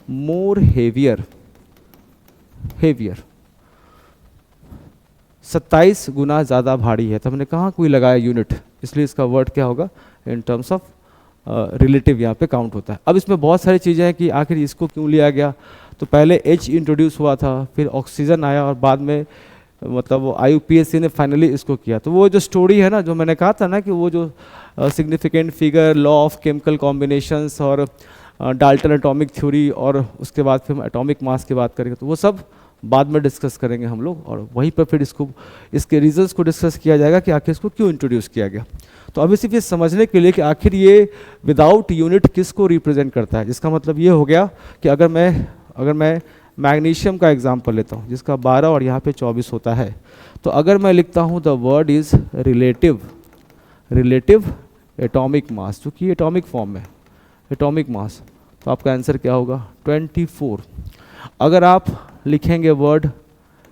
मोर हेवियर 27 गुना ज़्यादा भारी है। तो हमने कहाँ कोई लगाया यूनिट, इसलिए इसका वर्ड क्या होगा इन टर्म्स ऑफ रिलेटिव यहाँ पे काउंट होता है। अब इसमें बहुत सारी चीज़ें हैं कि आखिर इसको क्यों लिया गया, तो पहले H इंट्रोड्यूस हुआ था, फिर ऑक्सीजन आया और बाद में मतलब IUPAC ने फाइनली इसको किया। तो वो जो स्टोरी है ना, जो मैंने कहा था ना कि वो जो significant figure, law of chemical combinations और डाल्टन एटॉमिक थ्योरी, और उसके बाद फिर हम एटॉमिक मास की बात करेंगे, तो वो सब बाद में डिस्कस करेंगे हम लोग, और वहीं पर फिर इसके रीजंस को डिस्कस किया जाएगा कि आखिर इसको क्यों इंट्रोड्यूस किया गया। तो अभी सिर्फ ये समझने के लिए कि आखिर ये विदाउट यूनिट किसको रिप्रेजेंट करता है, जिसका मतलब ये हो गया कि अगर मैं मैग्नीशियम का एग्जाम्पल लेता हूँ जिसका 12 और यहाँ पे 24 होता है, तो अगर मैं लिखता हूँ the word is relative atomic mass, जो कि एटॉमिक फॉर्म में एटॉमिक मास, तो आपका आंसर क्या होगा 24। अगर आप लिखेंगे वर्ड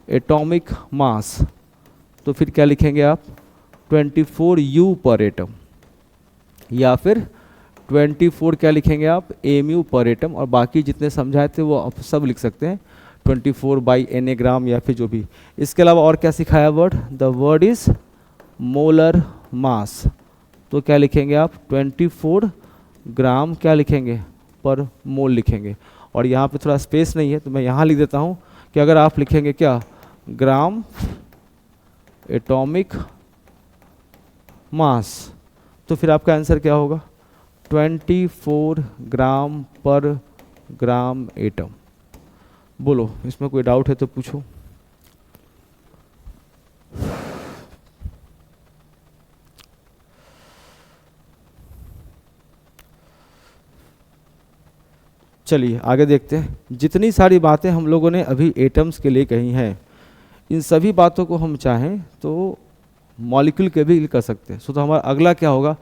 एटॉमिक मास तो फिर क्या लिखेंगे आप 24 U पर एटम, या फिर 24 क्या लिखेंगे आप mu पर एटम, और बाकी जितने समझाए थे वो आप सब लिख सकते हैं 24/Na ग्राम या फिर जो भी। इसके अलावा और क्या सिखाया word, the word is molar mass, तो क्या लिखेंगे आप 24 ग्राम क्या लिखेंगे पर मोल लिखेंगे। और यहाँ पे थोड़ा स्पेस नहीं है तो मैं यहाँ लिख देता हूँ कि अगर आप लिखेंगे क्या ग्राम एटॉमिक मास, तो फिर आपका आंसर क्या होगा 24 ग्राम पर ग्राम एटम। बोलो इसमें कोई डाउट है तो पूछो। चलिए आगे देखते हैं। जितनी सारी बातें हम लोगों ने अभी एटम्स के लिए कही हैं, इन सभी बातों को हम चाहें तो मॉलिक्यूल के भी कर सकते हैं। सो तो हमारा अगला क्या होगा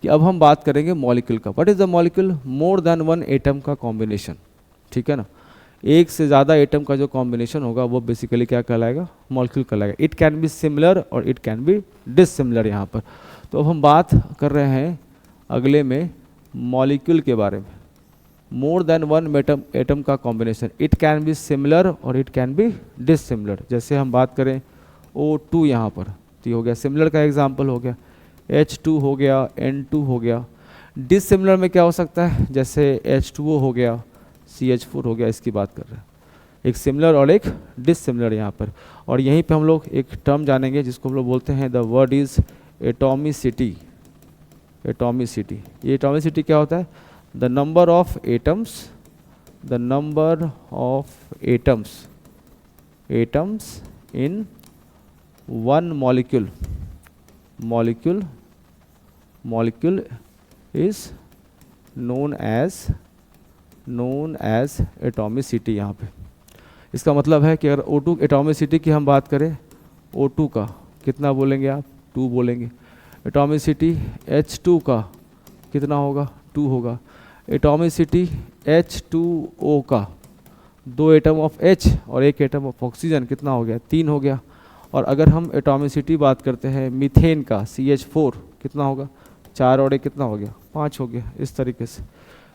कि अब हम बात करेंगे मॉलिक्यूल का। What is the molecule, more than one atom का कॉम्बिनेशन, ठीक है ना। एक से ज़्यादा एटम का जो कॉम्बिनेशन होगा वो बेसिकली क्या कहलाएगा, मॉलिक्यूल कहलाएगा। इट कैन बी सिमिलर और इट कैन बी डिसिमिलर यहाँ पर। तो अब हम बात कर रहे हैं अगले में मॉलिक्यूल के बारे में। मोर देन वन एटम का combination, it can be similar और इट कैन बी डिसिमिलर। जैसे हम बात करें O2 यहाँ पर, तो ये हो गया सिमिलर का एग्जाम्पल हो गया, H2 हो गया, N2 हो गया। डिसिमिलर में क्या हो सकता है, जैसे H2O हो गया, CH4 हो गया, इसकी बात कर रहे हैं। एक सिमिलर और एक डिसिमिलर यहाँ पर। और यहीं पे हम लोग एक टर्म जानेंगे जिसको हम लोग बोलते हैं the word is atomicity. Atomicity, ये एटॉमिसिटी क्या होता है, the number of atoms in one molecule is known as atomicity। यहाँ पे इसका मतलब है कि अगर O2 एटॉमिसिटी की हम बात करें, O2 का कितना बोलेंगे आप 2 बोलेंगे। एटॉमिसिटी H2 का कितना होगा 2 होगा। एटॉमिसिटी H2O का 2 एटम ऑफ H और 1 एटम ऑफ ऑक्सीजन कितना हो गया 3 हो गया। और अगर हम एटॉमिसिटी बात करते हैं मीथेन का CH4 कितना होगा 4 और 1 कितना हो गया 5 हो गया। इस तरीके से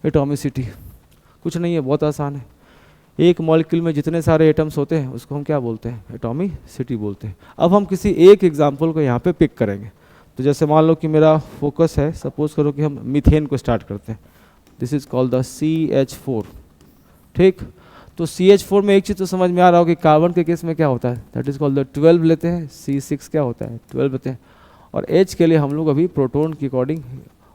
एटॉमिसिटी कुछ नहीं है, बहुत आसान है। एक मॉलिक्यूल में जितने सारे एटम्स होते हैं उसको हम क्या बोलते हैं, एटॉमिसिटी बोलते हैं। अब हम किसी एक एग्जाम्पल को यहाँ पे पिक करेंगे। तो जैसे मान लो कि मेरा फोकस है, सपोज करो कि हम मीथेन को स्टार्ट करते हैं, this is called the CH4, ठीक। तो CH4 में एक चीज़ तो समझ में आ रहा हो कि कार्बन के केस में क्या होता है, दैट इज कॉल्ड द 12 लेते हैं, C6 क्या होता है 12 लेते हैं। और H के लिए हम लोग अभी प्रोटॉन की अकॉर्डिंग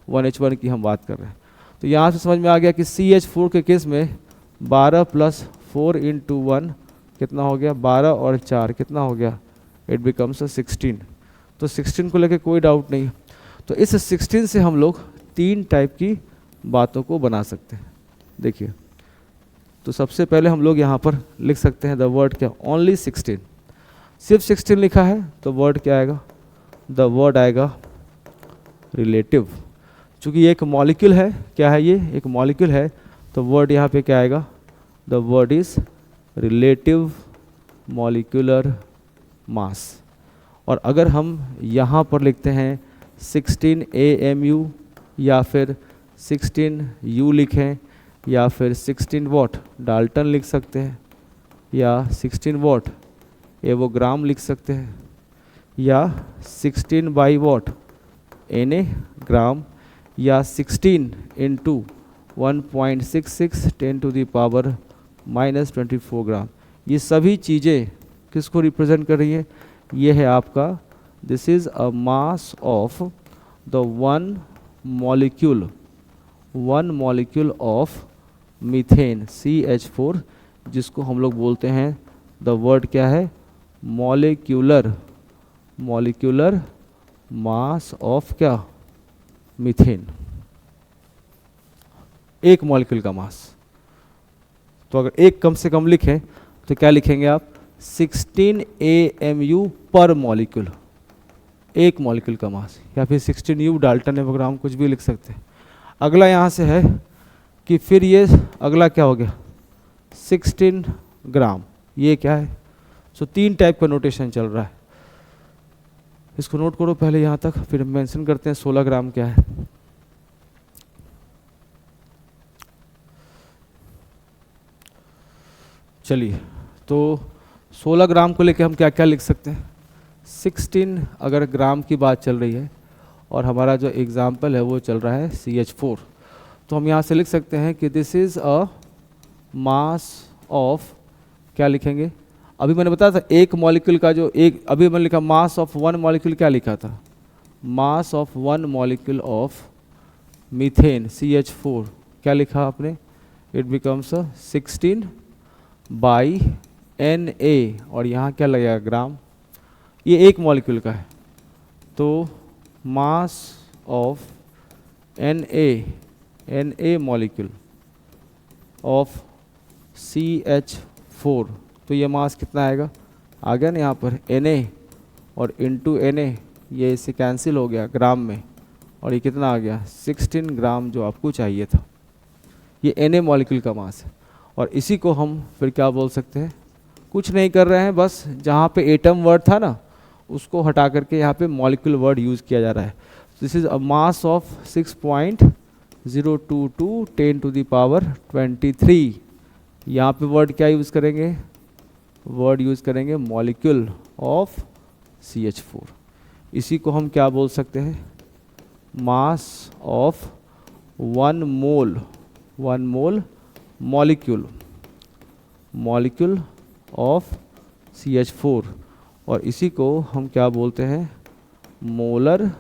1H1 की हम बात कर रहे हैं। तो यहाँ से समझ में आ गया कि CH4 के केस में 12 + 4 × 1 कितना हो गया 12 और 4 कितना हो गया, इट बिकम्स 16। तो 16 को लेकर कोई डाउट नहीं। तो इस 16 से हम लोग 3 टाइप की बातों को बना सकते हैं। देखिए, तो सबसे पहले हम लोग यहाँ पर लिख सकते हैं द वर्ड क्या, ओनली 16। सिर्फ 16 लिखा है तो वर्ड क्या आएगा, द वर्ड आएगा रिलेटिव। चूँकि ये एक मॉलिक्यूल है, क्या है ये एक मॉलिक्यूल है, तो वर्ड यहाँ पे क्या आएगा, the word is relative molecular mass. और अगर हम यहाँ पर लिखते हैं 16 AMU या फिर 16 U लिखें या फिर 16 वॉट डाल्टन लिख सकते हैं, या 16 वॉट एवोग्राम लिख सकते हैं, या 16 बाई वॉट Na ग्राम, या 16 × 1.66 10⁻⁻24 ग्राम। ये सभी चीज़ें किसको रिप्रेजेंट कर रही है, ये है आपका, this is a mass of the one molecule of methane CH4, जिसको हम लोग बोलते हैं द वर्ड क्या है, मॉलिक्यूलर, मॉलिक्यूलर मास ऑफ क्या, मीथेन, एक मॉलिक्यूल का मास। तो अगर एक कम से कम लिखें तो क्या लिखेंगे आप, 16 AMU पर मॉलिक्यूल, एक मॉलिक्यूल का मास, या फिर 16 U डाल्टन एवोग्राम, कुछ भी लिख सकते हैं। अगला यहाँ से है कि फिर ये अगला क्या हो गया, 16 ग्राम, ये क्या है। सो 3 टाइप का नोटेशन चल रहा है, इसको नोट करो पहले यहाँ तक, फिर मेंशन करते हैं 16 ग्राम क्या है। चलिए, तो 16 ग्राम को लेके हम क्या क्या लिख सकते हैं। 16 अगर ग्राम की बात चल रही है और हमारा जो एग्जाम्पल है वो चल रहा है CH4, तो हम यहाँ से लिख सकते हैं कि this is a mass of, क्या लिखेंगे, अभी मैंने बताया था एक मॉलिक्यूल का जो एक, अभी मैंने लिखा मास ऑफ 1 मॉलिक्यूल, क्या लिखा था, mass of 1 molecule of methane CH4, क्या लिखा आपने, इट बिकम्स 16 बाई Na, और यहाँ क्या लगेगा, ग्राम, ये एक मॉलिक्यूल का है, तो मास of Na molecule of CH4, तो ये मास कितना आएगा, आ गया ना यहाँ पर Na और इंटू Na, ये इससे कैंसिल हो गया ग्राम में, और ये कितना आ गया 16 ग्राम जो आपको चाहिए था। ये Na मॉलिक्यूल का मास है, और इसी को हम फिर क्या बोल सकते हैं, कुछ नहीं कर रहे हैं, बस जहाँ पे एटम वर्ड था ना उसको हटा करके यहाँ पे मॉलिक्यूल वर्ड यूज़ किया जा रहा है। This is a mass of 6.022 10⁻23, यहाँ पे वर्ड क्या यूज़ करेंगे, वर्ड यूज़ करेंगे मॉलिक्यूल ऑफ CH4। इसी को हम क्या बोल सकते हैं, mass of 1 mole molecule of CH4, और इसी को हम क्या बोलते हैं, मोलर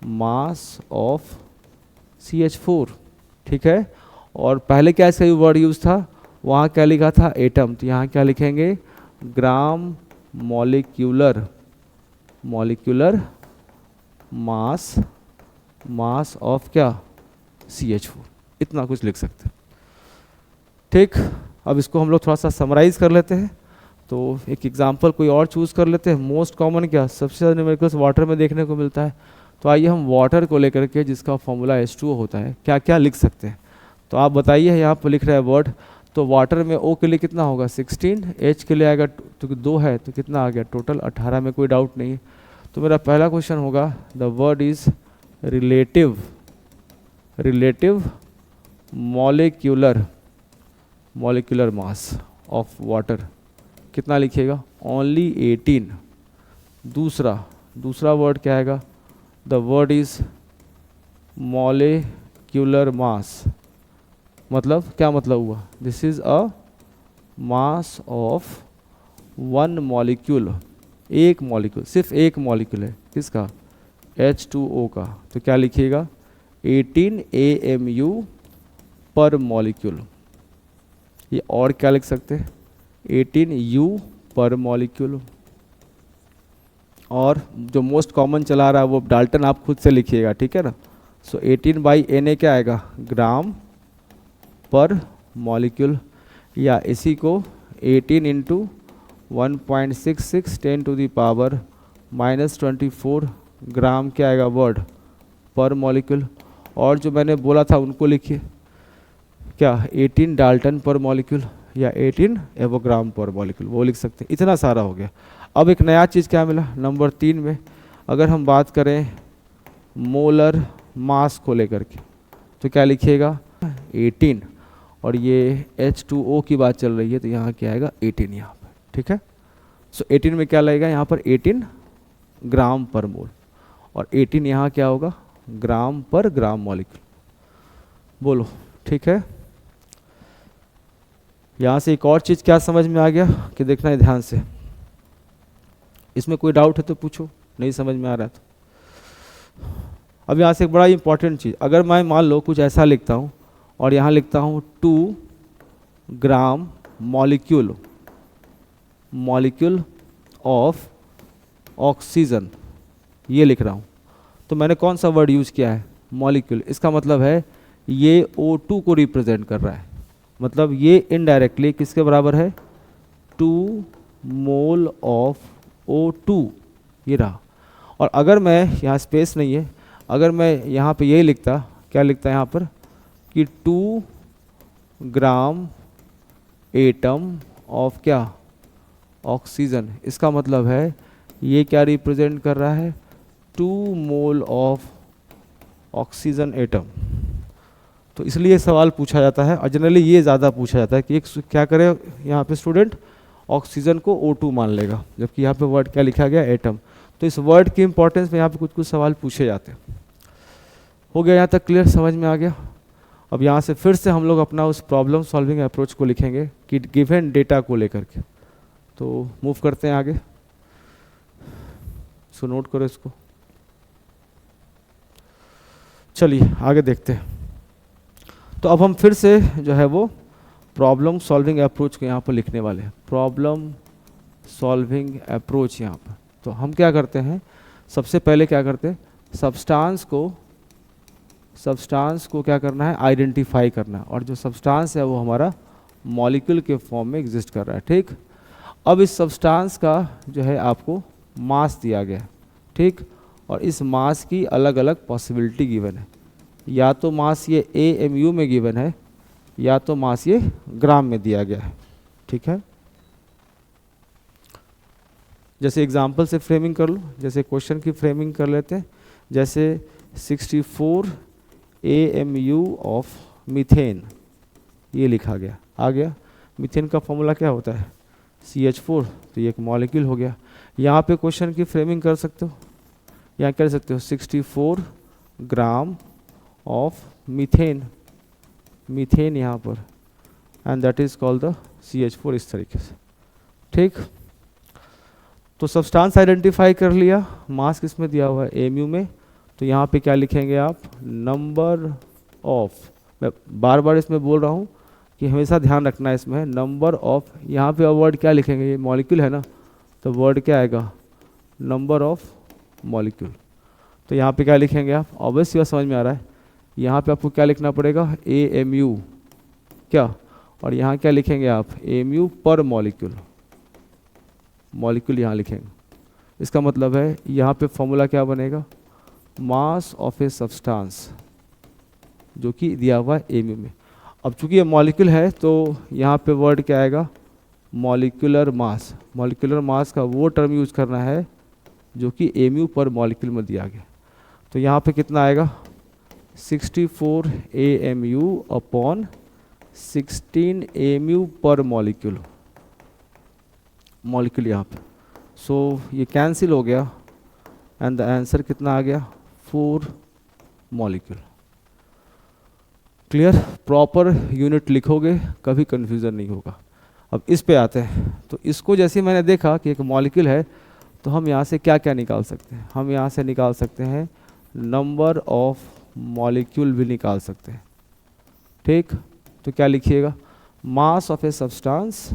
मास ऑफ CH4, ठीक है। और पहले क्या इसका वर्ड यूज़ था, वहाँ क्या लिखा था एटम, तो यहाँ क्या लिखेंगे, ग्राम मॉलिक्यूलर मास ऑफ क्या, CH4, इतना कुछ लिख सकते हैं, ठीक। अब इसको हम लोग थोड़ा सा समराइज कर लेते हैं, तो एक एग्जांपल कोई और चूज़ कर लेते हैं। मोस्ट कॉमन क्या, सबसे ज़्यादा न्यूमेरिकल्स वाटर में देखने को मिलता है, तो आइए हम वाटर को लेकर के, जिसका फॉर्मूला H2O होता है, क्या क्या लिख सकते हैं। तो आप बताइए, यहाँ पर लिख रहा है वर्ड, तो वाटर में O के लिए कितना होगा 16, H के लिए आएगा तो 2 है, तो कितना आ गया टोटल 18 में, कोई डाउट नहीं है। तो मेरा पहला क्वेश्चन होगा, the word is relative molecular mass of water, कितना लिखिएगा, ओनली 18। दूसरा वर्ड क्या आएगा, the word is molecular mass, मतलब क्या मतलब हुआ, this is a mass of 1 molecule, एक मॉलिक्यूल, सिर्फ एक मॉलिक्यूल है, किसका, H2O का, तो क्या लिखिएगा 18 AMU पर मॉलिक्यूल। ये और क्या लिख सकते हैं, 18 U पर मॉलिक्यूल। और जो मोस्ट कॉमन चला रहा है वो डाल्टन आप खुद से लिखिएगा, ठीक है ना। सो 18/Na क्या आएगा, ग्राम पर मॉलिक्यूल, या इसी को 18 इंटू 1.66 10⁻⁻24 ग्राम क्या आएगा वर्ड पर मॉलिक्यूल। और जो मैंने बोला था उनको लिखिए, क्या 18 डाल्टन पर मॉलिक्यूल या 18 एवोग्राम पर मॉलिक्यूल, वो लिख सकते हैं। इतना सारा हो गया। अब एक नया चीज़ क्या मिला नंबर 3 में, अगर हम बात करें मोलर मास को लेकर के, तो क्या लिखिएगा 18, और ये H2O की बात चल रही है, तो यहाँ क्या आएगा 18 यहाँ पर, ठीक है। सो 18 में क्या लगेगा यहाँ पर 18 ग्राम पर मोल, और 18 यहाँ क्या होगा ग्राम पर ग्राम मॉलिक्यूल। बोलो ठीक है। यहाँ से एक और चीज़ क्या समझ में आ गया कि देखना है ध्यान से, इसमें कोई डाउट है तो पूछो, नहीं समझ में आ रहा है तो। अब यहाँ से एक बड़ा इंपॉर्टेंट चीज़, अगर मैं मान लो कुछ ऐसा लिखता हूँ और यहाँ लिखता हूँ 2 gram molecule, molecule of oxygen, ये लिख रहा हूँ। तो मैंने कौन सा वर्ड यूज़ किया है? मॉलिक्यूल। इसका मतलब है ये O2 को रिप्रेजेंट कर रहा है, मतलब ये इनडायरेक्टली किसके बराबर है? 2 मोल ऑफ O2, ये रहा। और अगर मैं यहाँ स्पेस नहीं है, अगर मैं यहाँ पे ये लिखता, क्या लिखता है यहाँ पर कि 2 ग्राम एटम ऑफ क्या? ऑक्सीजन। इसका मतलब है ये क्या रिप्रेजेंट कर रहा है? 2 मोल ऑफ ऑक्सीजन एटम। तो इसलिए सवाल पूछा जाता है, और जनरली ये ज़्यादा पूछा जाता है कि एक क्या करे यहाँ पे स्टूडेंट, ऑक्सीजन को O2 मान लेगा, जबकि यहाँ पे वर्ड क्या लिखा गया? एटम। तो इस वर्ड की इंपॉर्टेंस में यहाँ पे कुछ कुछ सवाल पूछे जाते हैं। हो गया यहाँ तक क्लियर, समझ में आ गया? अब यहाँ से फिर से हम लोग अपना उस प्रॉब्लम सॉल्विंग अप्रोच को लिखेंगे कि गिवन डेटा को लेकर के। तो मूव करते हैं आगे, इसको नोट करो इसको। चलिए आगे देखते हैं। तो अब हम फिर से जो है वो प्रॉब्लम सॉल्विंग अप्रोच को यहाँ पर लिखने वाले हैं। प्रॉब्लम सॉल्विंग अप्रोच यहाँ पर। तो हम क्या करते हैं, सबसे पहले क्या करते हैं, सब्सटेंस को क्या करना है? आइडेंटिफाई करना है। और जो सब्सटेंस है वो हमारा मॉलिक्यूल के फॉर्म में एग्जिस्ट कर रहा है, ठीक। अब इस सब्सटेंस का जो है आपको मास दिया गया है, ठीक। और इस मास की अलग अलग पॉसिबिलिटी गिवन है। या तो मास ये AMU में गिवन है, या तो मास ये ग्राम में दिया गया है, ठीक है। जैसे एग्जांपल से फ्रेमिंग कर लो, जैसे क्वेश्चन की फ्रेमिंग कर लेते हैं। जैसे 64 AMU ऑफ मीथेन, ये लिखा गया, आ गया। मीथेन का फॉर्मूला क्या होता है? CH4, तो ये एक मॉलिक्यूल हो गया। यहाँ पे क्वेश्चन की फ्रेमिंग कर सकते हो, यहाँ कर सकते हो 64 ग्राम ऑफ मीथेन, मीथेन यहाँ पर, and that is called the CH4, इस तरीके से, ठीक। तो सब्सटेंस आइडेंटिफाई कर लिया, मास किस में दिया हुआ है? AMU में। तो यहाँ पे क्या लिखेंगे आप? नंबर ऑफ, मैं बार बार इसमें बोल रहा हूँ कि हमेशा ध्यान रखना है इसमें, नंबर ऑफ। यहाँ पे वर्ड क्या लिखेंगे? ये मॉलिक्यूल है ना, तो वर्ड क्या आएगा? Number of molecule. तो यहाँ पे क्या लिखेंगे आप? ऑब्वियस बात समझ में आ रहा है। यहाँ पे आपको क्या लिखना पड़ेगा? AMU, क्या? और यहाँ क्या लिखेंगे आप? AMU पर मॉलिक्यूल, मॉलिक्यूल यहाँ लिखेंगे। इसका मतलब है यहाँ पे फॉर्मूला क्या बनेगा? मास ऑफ ए सब्सटेंस, जो कि दिया हुआ है AMU में। अब चूंकि ये मॉलिक्यूल है तो यहाँ पे वर्ड क्या आएगा? Molecular mass. मॉलिक्यूलर मास का वो टर्म यूज करना है जो कि AMU पर मॉलिक्यूल में दिया गया। तो यहाँ पे कितना आएगा? 64 AMU अपॉन 16 AMU पर मॉलिक्यूल, मॉलिक्यूल यहाँ पे। सो ये कैंसिल हो गया एंड द आंसर कितना आ गया? 4 मॉलिक्यूल। क्लियर? प्रॉपर यूनिट लिखोगे कभी कंफ्यूजन नहीं होगा। अब इस पे आते हैं। तो इसको जैसे मैंने देखा कि एक मॉलिक्यूल है, तो हम यहाँ से क्या क्या निकाल सकते हैं? हम यहाँ से निकाल सकते हैं नंबर ऑफ मॉलिक्यूल भी निकाल सकते हैं, ठीक। तो क्या लिखिएगा? Mass of a substance,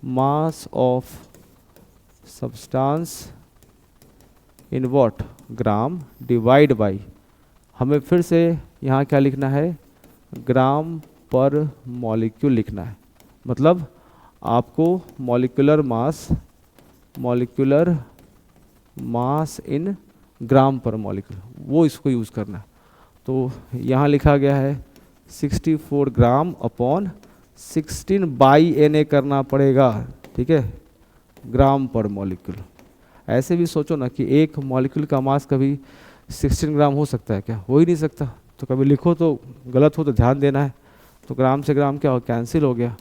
mass of substance in what? Gram, divide by, हमें फिर से यहाँ क्या लिखना है? ग्राम पर मॉलिक्यूल लिखना है। मतलब आपको मॉलिक्यूलर मास इन ग्राम पर मॉलिक्यूल, वो इसको यूज़ करना है। तो यहाँ लिखा गया है 64 ग्राम अपॉन 16 बाई Na करना पड़ेगा, ठीक है, ग्राम पर मॉलिक्यूल। ऐसे भी सोचो ना कि एक मॉलिक्यूल का मास कभी 16 ग्राम हो सकता है क्या? हो ही नहीं सकता। तो कभी लिखो तो गलत हो तो ध्यान देना है। तो ग्राम से ग्राम क्या हो? कैंसिल हो गया।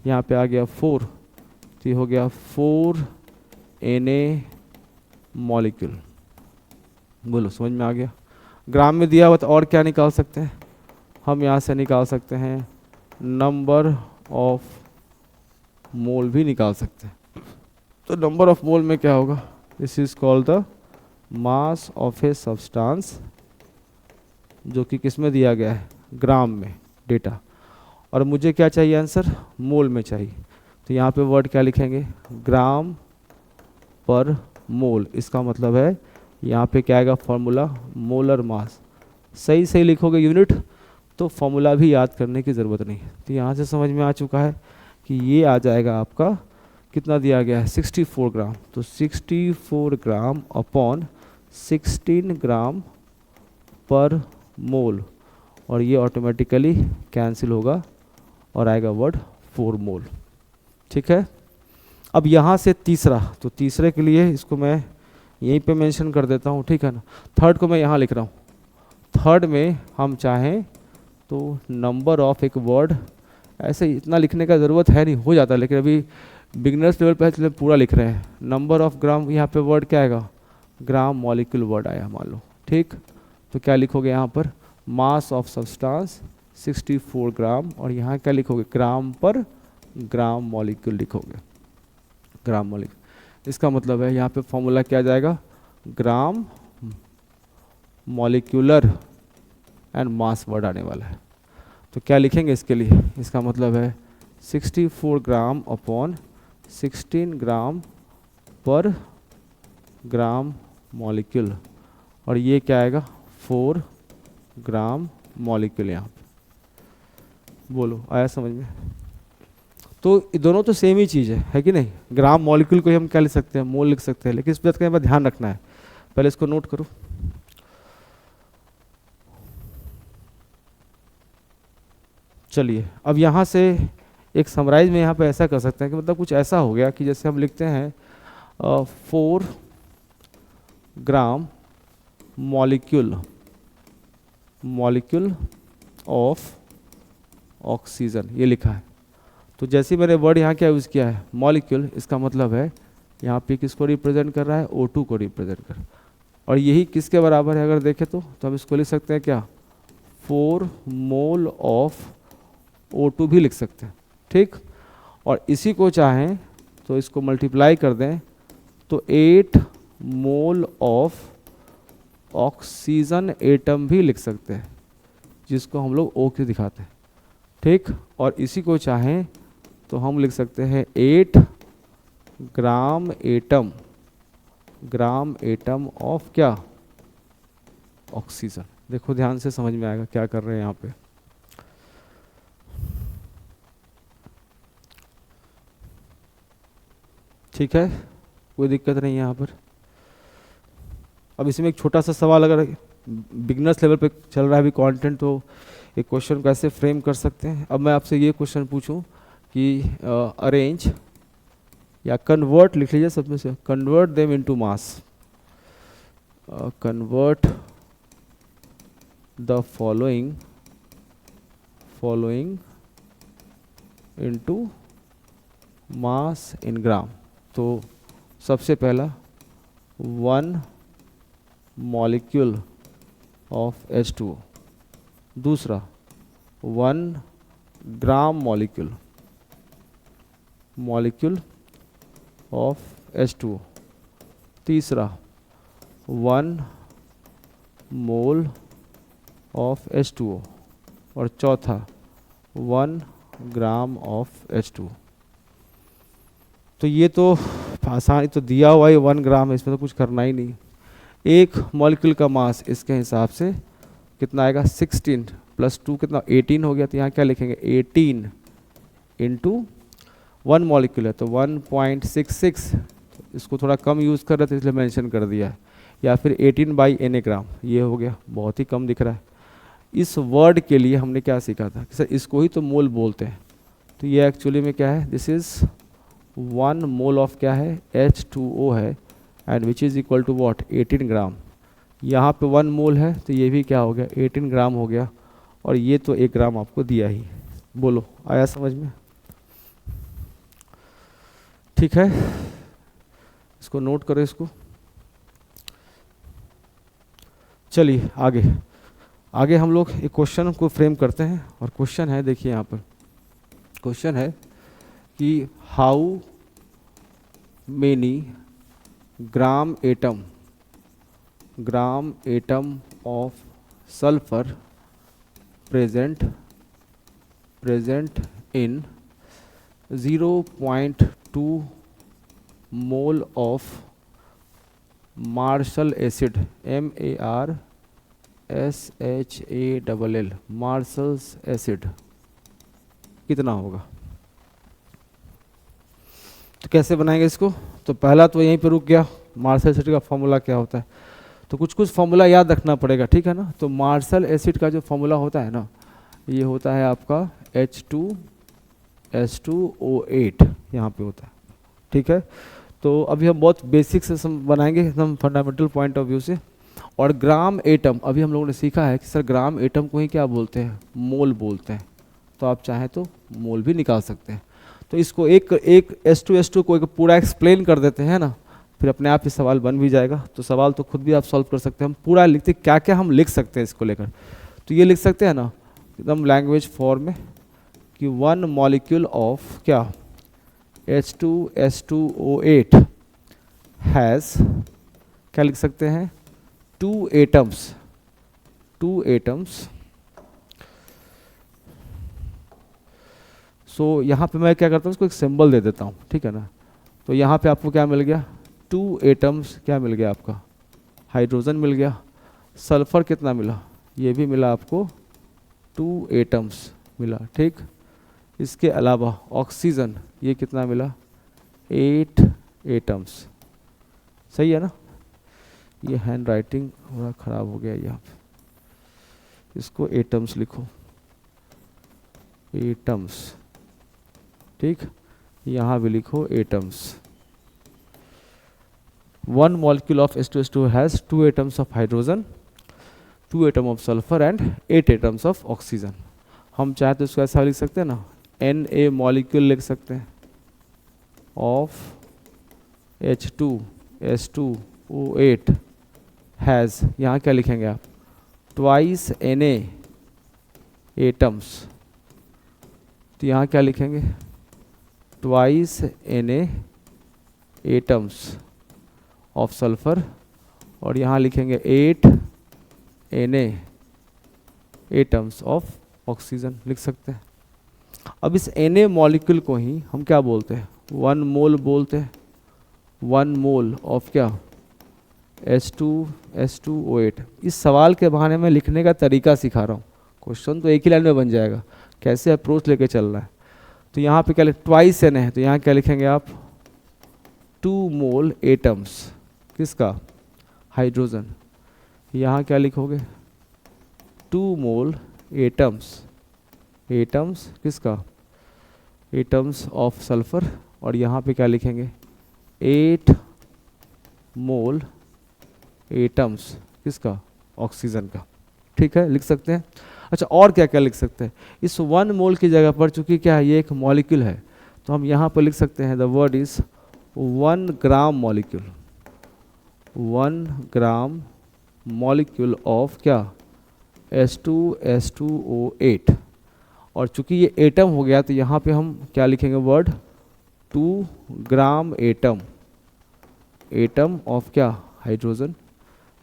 यहाँ पे आ गया 4, तो ये हो गया 4 Na मॉलिक्यूल। बोलो समझ में आ गया? ग्राम में दिया हुआ तो और क्या निकाल सकते हैं? हम यहाँ से निकाल सकते हैं नंबर ऑफ मोल भी निकाल सकते हैं। तो नंबर ऑफ मोल में क्या होगा? This is called the mass of a substance, जो कि किस में दिया गया है? ग्राम में डेटा। और मुझे क्या चाहिए आंसर? मोल में चाहिए। तो यहाँ पे वर्ड क्या लिखेंगे, ग्राम पर मोल। इसका मतलब है यहाँ पे क्या आएगा फॉर्मूला, मोलर मास। सही सही लिखोगे यूनिट तो फॉर्मूला भी याद करने की ज़रूरत नहीं है। तो यहाँ से समझ में आ चुका है कि ये आ जाएगा आपका, कितना दिया गया है 64 ग्राम। तो 64 ग्राम अपॉन 16 ग्राम पर मोल, और ये ऑटोमेटिकली कैंसिल होगा और आएगा वर्ड 4 मोल। ठीक है। अब यहाँ से तीसरा, तो तीसरे के लिए इसको मैं यहीं पे मेंशन कर देता हूँ, ठीक है ना। थर्ड को मैं यहाँ लिख रहा हूँ। थर्ड में हम चाहें तो नंबर ऑफ एक वर्ड, ऐसे इतना लिखने का ज़रूरत है नहीं, हो जाता है, लेकिन अभी बिगनर्स लेवल पे चलिए पूरा लिख रहे हैं। नंबर ऑफ ग्राम, यहाँ पे वर्ड क्या आएगा, ग्राम मॉलिक्यूल वर्ड आया मान लो, ठीक। तो क्या लिखोगे यहाँ पर, मास ऑफ सब्सटेंस 64 ग्राम, और यहाँ क्या लिखोगे, ग्राम पर ग्राम मॉलिक्यूल लिखोगे, ग्राम मॉलिक्यूल। इसका मतलब है यहाँ पे फॉर्मूला क्या आ जाएगा, gram molecular and mass word आने वाला है। तो क्या लिखेंगे इसके लिए, इसका मतलब है 64 ग्राम अपॉन 16 ग्राम पर ग्राम मॉलिक्यूल, और ये क्या आएगा 4 ग्राम मॉलिक्यूल। यहाँ पे बोलो आया समझ में। तो ये दोनों तो सेम ही चीज़ है कि नहीं। ग्राम मॉलिक्यूल को हम क्या लिख सकते हैं, मोल लिख सकते हैं, लेकिन इस बात का ध्यान रखना है, पहले इसको नोट करो। चलिए अब यहाँ से एक समराइज में यहाँ पे ऐसा कर सकते हैं कि मतलब कुछ ऐसा हो गया कि जैसे हम लिखते हैं 4 ग्राम मॉलिक्यूल ऑफ ऑक्सीजन, ये लिखा है। तो जैसे मैंने वर्ड यहाँ क्या यूज़ किया है, मॉलिक्यूल, इसका मतलब है यहाँ पे किसको रिप्रेजेंट कर रहा है, O2 को रिप्रेजेंट कर, और यही किसके बराबर है अगर देखें तो हम इसको लिख सकते हैं क्या, 4 मोल ऑफ O2 भी लिख सकते हैं, ठीक। और इसी को चाहें तो इसको मल्टीप्लाई कर दें तो 8 मोल ऑफ ऑक्सीजन एटम भी लिख सकते हैं, जिसको हम लोग O के दिखाते हैं, ठीक। और इसी को चाहें तो हम लिख सकते हैं 8 ग्राम एटम ऑफ क्या, ऑक्सीजन। देखो ध्यान से समझ में आएगा क्या कर रहे हैं यहाँ पे। ठीक है, कोई दिक्कत नहीं है यहाँ पर। अब इसमें एक छोटा सा सवाल, अगर बिगनर्स लेवल पे चल रहा है अभी कंटेंट, तो एक क्वेश्चन को ऐसे फ्रेम कर सकते हैं। अब मैं आपसे ये क्वेश्चन पूछूं कि अरेंज या कन्वर्ट लिख लीजिए सब में से, convert them into mass, convert the following into mass in gram. तो सबसे पहला 1 मॉलिक्यूल ऑफ H2O, दूसरा 1 ग्राम मॉलिक्यूल ऑफ H2O, तीसरा 1 मोल ऑफ H2O, और चौथा 1 ग्राम ऑफ H2O। तो ये तो आसानी, तो दिया हुआ ही 1 ग्राम है, इसमें तो कुछ करना ही नहीं। एक मॉलिक्यूल का मास इसके हिसाब से कितना आएगा, 16 + 2 कितना 18 हो गया। तो यहाँ क्या लिखेंगे, 18 इंटू 1 मॉलिक्यूल है तो 1.66, इसको थोड़ा कम यूज़ कर रहे थे इसलिए मेंशन कर दिया है, या फिर 18/Na ग्राम, ये हो गया, बहुत ही कम दिख रहा है। इस वर्ड के लिए हमने क्या सीखा था कि सर इसको ही तो मोल बोलते हैं। तो ये एक्चुअली में क्या है, दिस इज़ 1 मोल ऑफ क्या है, H2O है, and which is equal to what, 18 gram. यहाँ पे 1 मोल है तो ये भी क्या हो गया, 18 ग्राम हो गया, और ये तो 1 ग्राम आपको दिया ही। बोलो आया समझ में। ठीक है, इसको नोट करो इसको। चलिए आगे हम लोग एक क्वेश्चन को फ्रेम करते हैं, और क्वेश्चन है, देखिए यहाँ पर क्वेश्चन है कि how many gram atom of sulphur present in 0.2 mole of Marshall acid, MARSHALL, Marshall's acid कितना होगा? तो कैसे बनाएंगे इसको? तो पहला तो यहीं पे रुक गया, मार्शल एसिड का फॉर्मूला क्या होता है, तो कुछ कुछ फॉर्मूला याद रखना पड़ेगा, ठीक है ना। तो मार्शल एसिड का जो फॉर्मूला होता है ना, ये होता है आपका H2S2O8, यहाँ पे होता है, ठीक है। तो अभी हम बहुत बेसिक से बनाएंगे एकदम फंडामेंटल पॉइंट ऑफ व्यू से। और ग्राम एटम, अभी हम लोगों ने सीखा है कि सर ग्राम एटम को ही क्या बोलते हैं, मोल बोलते हैं। तो आप चाहें तो मोल भी निकाल सकते हैं। तो इसको एक H2S2 को एक पूरा एक्सप्लेन कर देते हैं ना, फिर अपने आप ही सवाल बन भी जाएगा। तो सवाल तो खुद भी आप सॉल्व कर सकते हैं। हम पूरा लिखते क्या क्या हम लिख सकते हैं इसको लेकर, तो ये लिख सकते हैं ना एकदम लैंग्वेज फॉर्म में कि 1 मॉलिक्यूल ऑफ क्या H2S2O8 हैज़, क्या लिख सकते हैं, 2 एटम्स, 2 एटम्स। सो यहाँ पे मैं क्या करता हूँ, उसको एक सिंबल दे देता हूँ, ठीक है ना। तो यहाँ पे आपको क्या मिल गया, 2 एटम्स, क्या मिल गया आपका, हाइड्रोजन मिल गया। सल्फर कितना मिला, ये भी मिला आपको, 2 एटम्स मिला, ठीक। इसके अलावा ऑक्सीजन, ये कितना मिला, 8 एटम्स, सही है ना। ये हैंड राइटिंग थोड़ा ख़राब हो गया यहाँ पे, इसको एटम्स लिखो, एटम्स, ठीक। यहाँ भी लिखो atoms. 1 molecule of H2S2 has 2 atoms of hydrogen, 2 atom of sulfur and 8 atoms of oxygen। हम चाहे तो इसको ऐसा लिख सकते हैं ना, Na मॉलिक्यूल लिख सकते हैं ऑफ H2S2O8 हैज़, यहाँ क्या लिखेंगे आप, ट्वाइस Na एटम्स। तो यहाँ क्या लिखेंगे, twice Na atoms of sulphur, और यहाँ लिखेंगे 8 Na एटम्स ऑफ ऑक्सीजन, लिख सकते हैं। अब इस Na मॉलिक्यूल को ही हम क्या बोलते हैं, 1 मोल बोलते हैं। 1 मोल ऑफ क्या, H2S2O8। इस सवाल के बहाने में लिखने का तरीका सिखा रहा हूँ, क्वेश्चन तो एक ही लाइन में बन जाएगा, कैसे अप्रोच लेके चल रहा है। तो यहाँ पे क्या लिख, ट्वाइस Na है, तो यहाँ क्या लिखेंगे आप, 2 मोल एटम्स, किसका, हाइड्रोजन। यहाँ क्या लिखोगे, 2 मोल एटम्स, एटम्स किसका, एटम्स ऑफ सल्फर। और यहाँ पे क्या लिखेंगे, 8 मोल एटम्स किसका, ऑक्सीजन का, ठीक है, लिख सकते हैं। अच्छा, और क्या क्या लिख सकते हैं, इस 1 मोल की जगह पर, चूंकि क्या है ये एक मॉलिक्यूल है, तो हम यहाँ पर लिख सकते हैं the word is 1 gram molecule, 1 gram molecule of क्या, H2S2O8। और चूंकि ये एटम हो गया, तो यहाँ पे हम क्या लिखेंगे word, 2 gram atom, atom of क्या, हाइड्रोजन।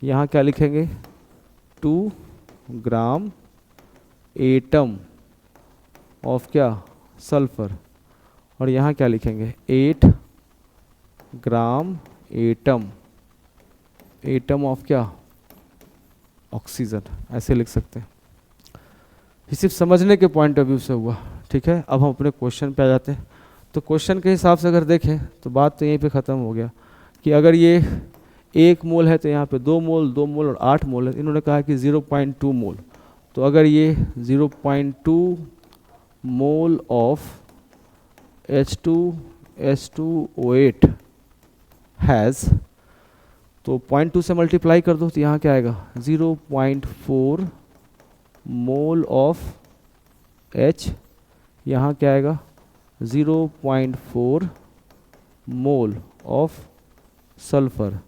यहाँ क्या लिखेंगे, 2 ग्राम एटम ऑफ क्या, सल्फर। और यहाँ क्या लिखेंगे, 8 ग्राम एटम, एटम ऑफ क्या, ऑक्सीजन, ऐसे लिख सकते हैं। ये सिर्फ समझने के पॉइंट ऑफ व्यू से हुआ, ठीक है। अब हम अपने क्वेश्चन पे आ जाते हैं। तो क्वेश्चन के हिसाब से अगर देखें तो बात तो यहीं पे ख़त्म हो गया कि अगर ये 1 मोल है तो यहाँ पे 2 मोल, 2 मोल और 8 मोल है। इन्होंने कहा कि 0.2 मोल, तो अगर ये 0.2 मोल ऑफ H2S2O8 हैज़, तो 0.2 से मल्टीप्लाई कर दो, तो यहाँ क्या आएगा, 0.4 मोल ऑफ H, यहाँ क्या आएगा, 0.4 मोल ऑफ सल्फर।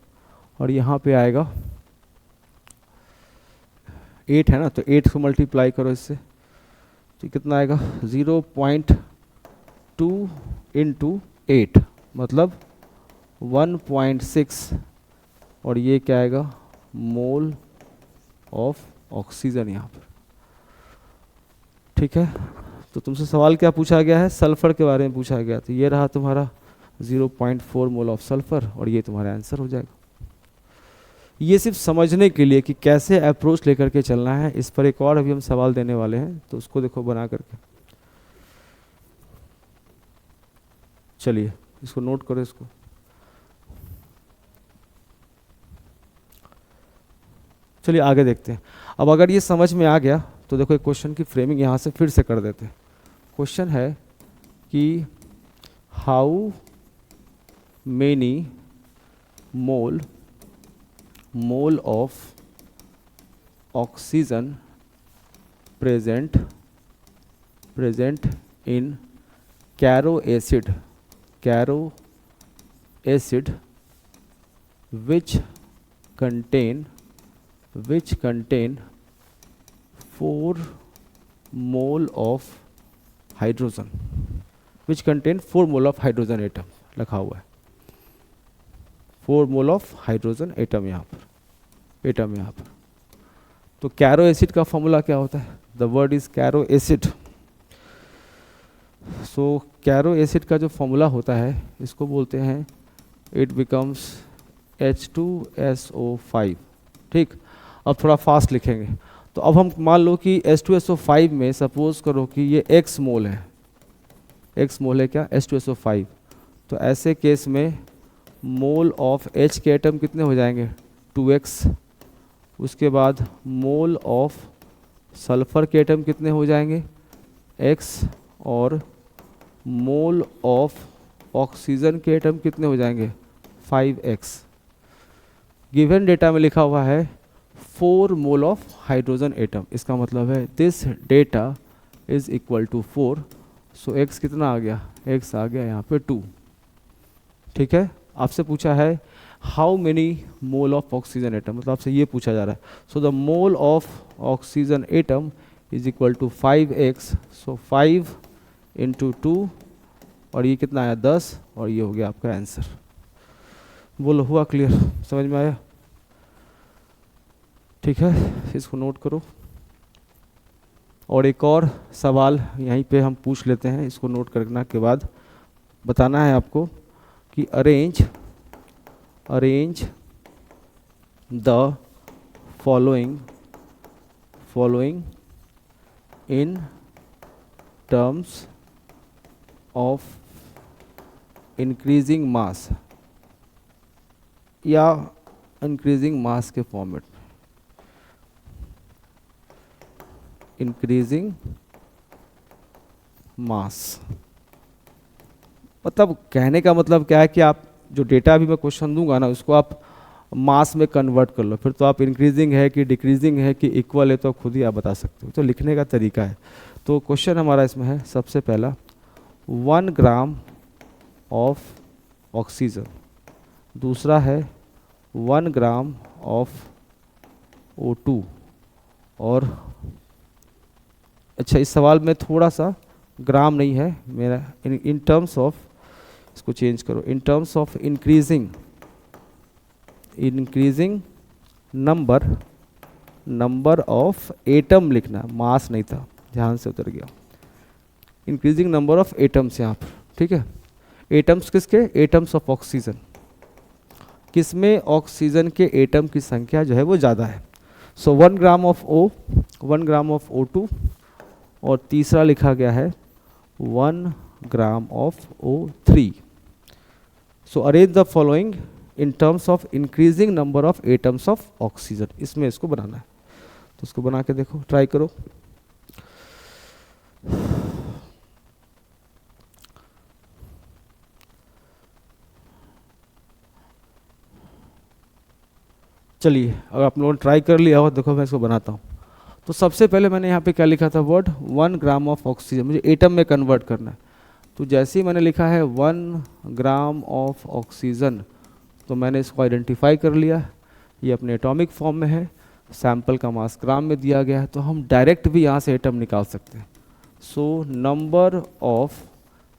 और यहाँ पे आएगा 8 है ना, तो 8 को मल्टीप्लाई करो इससे, तो कितना आएगा, 0.2 इंटू 8 मतलब 1.6, और ये क्या आएगा, मोल ऑफ ऑक्सीजन यहाँ पर, ठीक है। तो तुमसे सवाल क्या पूछा गया है, सल्फर के बारे में पूछा गया, तो ये रहा तुम्हारा 0.4 मोल ऑफ सल्फर और ये तुम्हारा आंसर हो जाएगा। ये सिर्फ समझने के लिए कि कैसे अप्रोच लेकर के चलना है। इस पर एक और अभी हम सवाल देने वाले हैं, तो उसको देखो बना करके। चलिए इसको नोट करो इसको। चलिए आगे देखते हैं। अब अगर ये समझ में आ गया तो देखो एक क्वेश्चन की फ्रेमिंग यहाँ से फिर से कर देते हैं। क्वेश्चन है कि how many mole of oxygen present in Caro acid which contain 4 mole of hydrogen, which contain 4 mole of hydrogen atom लिखा हुआ है। 4 मोल ऑफ हाइड्रोजन एटम यहाँ पर। तो कैरो एसिड का फॉर्मूला क्या होता है, the word is Caro acid. So Caro acid का जो फॉर्मूला होता है इसको बोलते हैं, इट बिकम्स H2SO5। ठीक, अब थोड़ा फास्ट लिखेंगे। तो अब हम मान लो कि H2SO5 में सपोज करो कि ये X मोल है, X मोल है क्या, H2SO5। तो ऐसे केस में मोल ऑफ H के एटम कितने हो जाएंगे, 2x। उसके बाद मोल ऑफ सल्फर के एटम कितने हो जाएंगे, x। और मोल ऑफ ऑक्सीजन के एटम कितने हो जाएंगे, 5x। गिवन डेटा में लिखा हुआ है 4 मोल ऑफ हाइड्रोजन एटम, इसका मतलब है this data is equal to 4। So x कितना आ गया, x आ गया यहाँ पे 2। ठीक है, आपसे पूछा है how many mole of oxygen atom, मतलब आपसे ये पूछा जा रहा है। So the mole of oxygen atom is equal to 5x। So 5 into 2 और ये कितना आया 10, और ये हो गया आपका आंसर। बोलो हुआ क्लियर, समझ में आया? ठीक है, इसको नोट करो। और एक और सवाल यहीं पे हम पूछ लेते हैं, इसको नोट करने के बाद बताना है आपको कि arrange the following in terms of increasing mass, या इंक्रीजिंग मास के फॉर्मेट में। इंक्रीजिंग मास मतलब कहने का मतलब क्या है कि आप जो डेटा अभी मैं क्वेश्चन दूंगा ना, उसको आप मास में कन्वर्ट कर लो, फिर तो आप इंक्रीजिंग है कि डिक्रीजिंग है कि इक्वल है तो खुद ही आप बता सकते हो। तो लिखने का तरीका है। तो क्वेश्चन हमारा इसमें है, सबसे पहला 1 ग्राम ऑफ ऑक्सीजन, दूसरा है 1 ग्राम ऑफ O2। और अच्छा, इस सवाल में थोड़ा सा ग्राम नहीं है मेरा, इन टर्म्स ऑफ, इसको चेंज करो, इन terms of increasing number of atom लिखना, मास नहीं था, ध्यान से उतर गया। इंक्रीजिंग नंबर ऑफ एटम्स यहाँ पर, ठीक है। एटम्स किसके, एटम्स ऑफ ऑक्सीजन, किसमें ऑक्सीजन के एटम की संख्या जो है वो ज़्यादा है। सो 1 gram of O, 1 gram of O2, और तीसरा लिखा गया है 1 gram of O3। So arrange the following in terms of increasing number of atoms of oxygen, इसमें इसको बनाना है। तो इसको बना के देखो, ट्राई करो। चलिए, अगर आप लोगों ने ट्राई कर लिया हो, देखो मैं इसको बनाता हूँ। तो सबसे पहले मैंने यहाँ पे क्या लिखा था, वर्ड 1 ग्राम ऑफ ऑक्सीजन, मुझे एटम में कन्वर्ट करना है। तो जैसे ही मैंने लिखा है 1 ग्राम ऑफ ऑक्सीजन, तो मैंने इसको आइडेंटिफाई कर लिया, ये अपने एटॉमिक फॉर्म में है, सैंपल का मास ग्राम में दिया गया है, तो हम डायरेक्ट भी यहाँ से एटम निकाल सकते हैं। सो नंबर ऑफ,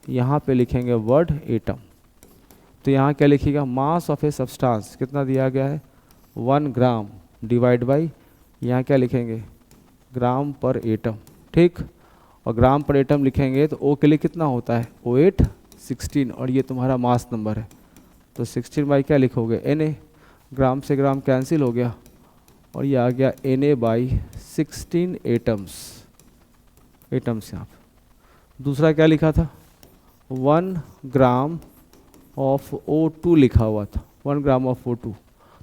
यहाँ पे लिखेंगे वर्ड एटम, तो यहाँ क्या लिखिएगा, मास ऑफ ए सब्सटेंस कितना दिया गया है 1 ग्राम, डिवाइड बाई यहाँ क्या लिखेंगे, ग्राम पर एटम, ठीक। और ग्राम पर एटम लिखेंगे तो O के लिए कितना होता है, O8 16, और ये तुम्हारा मास नंबर है। तो 16 बाई क्या लिखोगे, Na, ग्राम से ग्राम कैंसिल हो गया और ये आ गया Na बाई 16 एटम्स यहाँ पे। दूसरा क्या लिखा था, 1 ग्राम ऑफ O2 लिखा हुआ था, 1 ग्राम ऑफ O2।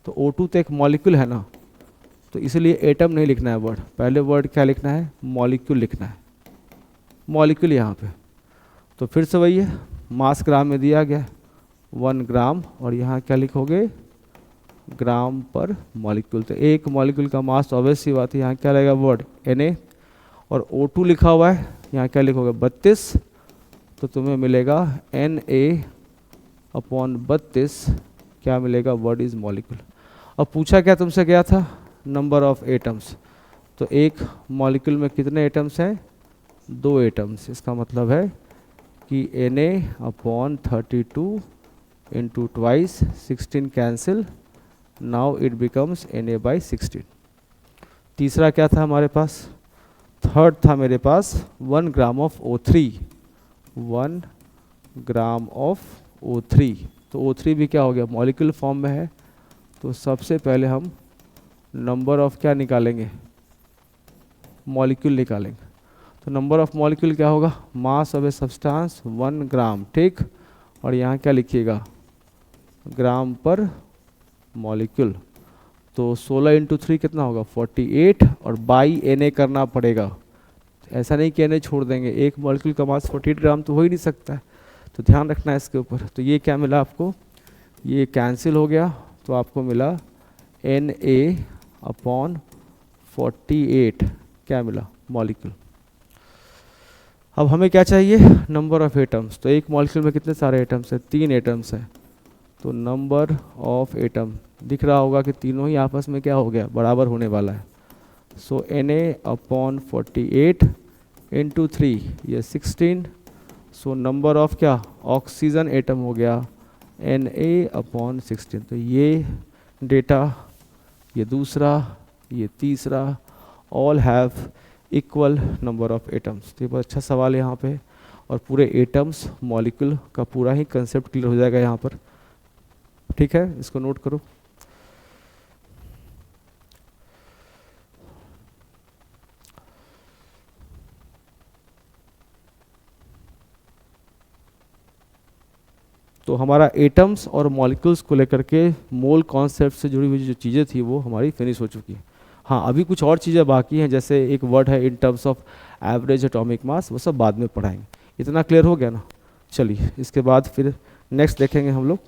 तो O2 तो एक मॉलिक्यूल है ना, तो इसलिए एटम नहीं लिखना है वर्ड, पहले वर्ड क्या लिखना है, मॉलिक्यूल लिखना है, मॉलिक्यूल यहाँ पे। तो फिर से वही है, मास ग्राम में दिया गया 1 ग्राम, और यहाँ क्या लिखोगे, ग्राम पर मॉलिक्यूल। तो एक मॉलिक्यूल का मास ऑब्वियस सी बात है, यहाँ क्या रहेगा वर्ड Na, और O2 लिखा हुआ है, यहाँ क्या लिखोगे 32, तो तुम्हें मिलेगा Na/32, क्या मिलेगा, वर्ड इज मॉलिक्यूल। अब पूछा क्या तुमसे गया था, नंबर ऑफ एटम्स। तो एक मॉलिक्यूल में कितने एटम्स हैं, 2 एटम्स। इसका मतलब है कि Na/32 into twice 16 cancel, now it becomes Na/16। तीसरा क्या था हमारे पास, थर्ड था मेरे पास 1 gram of O3, 1 gram of O3। तो O3 भी क्या हो गया, मॉलिक्यूल फॉर्म में है। तो सबसे पहले हम नंबर ऑफ क्या निकालेंगे, मॉलिक्यूल निकालेंगे। तो नंबर ऑफ मॉलिक्यूल क्या होगा, मास ऑफ ए सब्सटेंस 1 ग्राम, ठीक। और यहाँ क्या लिखिएगा, ग्राम पर मॉलिक्यूल। तो 16 इंटू 3 कितना होगा, 48, और बाई Na करना पड़ेगा। ऐसा नहीं कि Na छोड़ देंगे, एक मॉलिक्यूल का मास 48 ग्राम तो हो ही नहीं सकता है, तो ध्यान रखना है इसके ऊपर। तो ये क्या मिला आपको, ये कैंसिल हो गया, तो आपको मिला Na/48, क्या मिला, मॉलिक्यूल। अब हमें क्या चाहिए, नंबर ऑफ एटम्स। तो एक मॉलिक्यूल में कितने सारे एटम्स हैं, 3 एटम्स हैं। तो नंबर ऑफ एटम दिख रहा होगा कि तीनों ही आपस में क्या हो गया, बराबर होने वाला है। सो Na/48 इंटू 3, ये 16। सो नंबर ऑफ क्या, ऑक्सीजन एटम हो गया Na/16। तो ये डेटा, ये दूसरा, ये तीसरा, all have equal number of atoms. तो ये बहुत अच्छा सवाल है यहाँ पे, और पूरे एटम्स मॉलिक्यूल का पूरा ही कंसेप्ट क्लियर हो जाएगा यहाँ पर, ठीक है। इसको नोट करो। तो हमारा एटम्स और मॉलिक्यूल्स को लेकर के मोल कॉन्सेप्ट से जुड़ी हुई जो चीज़ें थी वो हमारी फिनिश हो चुकी है। हाँ, अभी कुछ और चीज़ें बाकी हैं, जैसे एक वर्ड है इन terms of average atomic mass, वो सब बाद में पढ़ाएंगे। इतना क्लियर हो गया ना। चलिए इसके बाद फिर नेक्स्ट देखेंगे हम लोग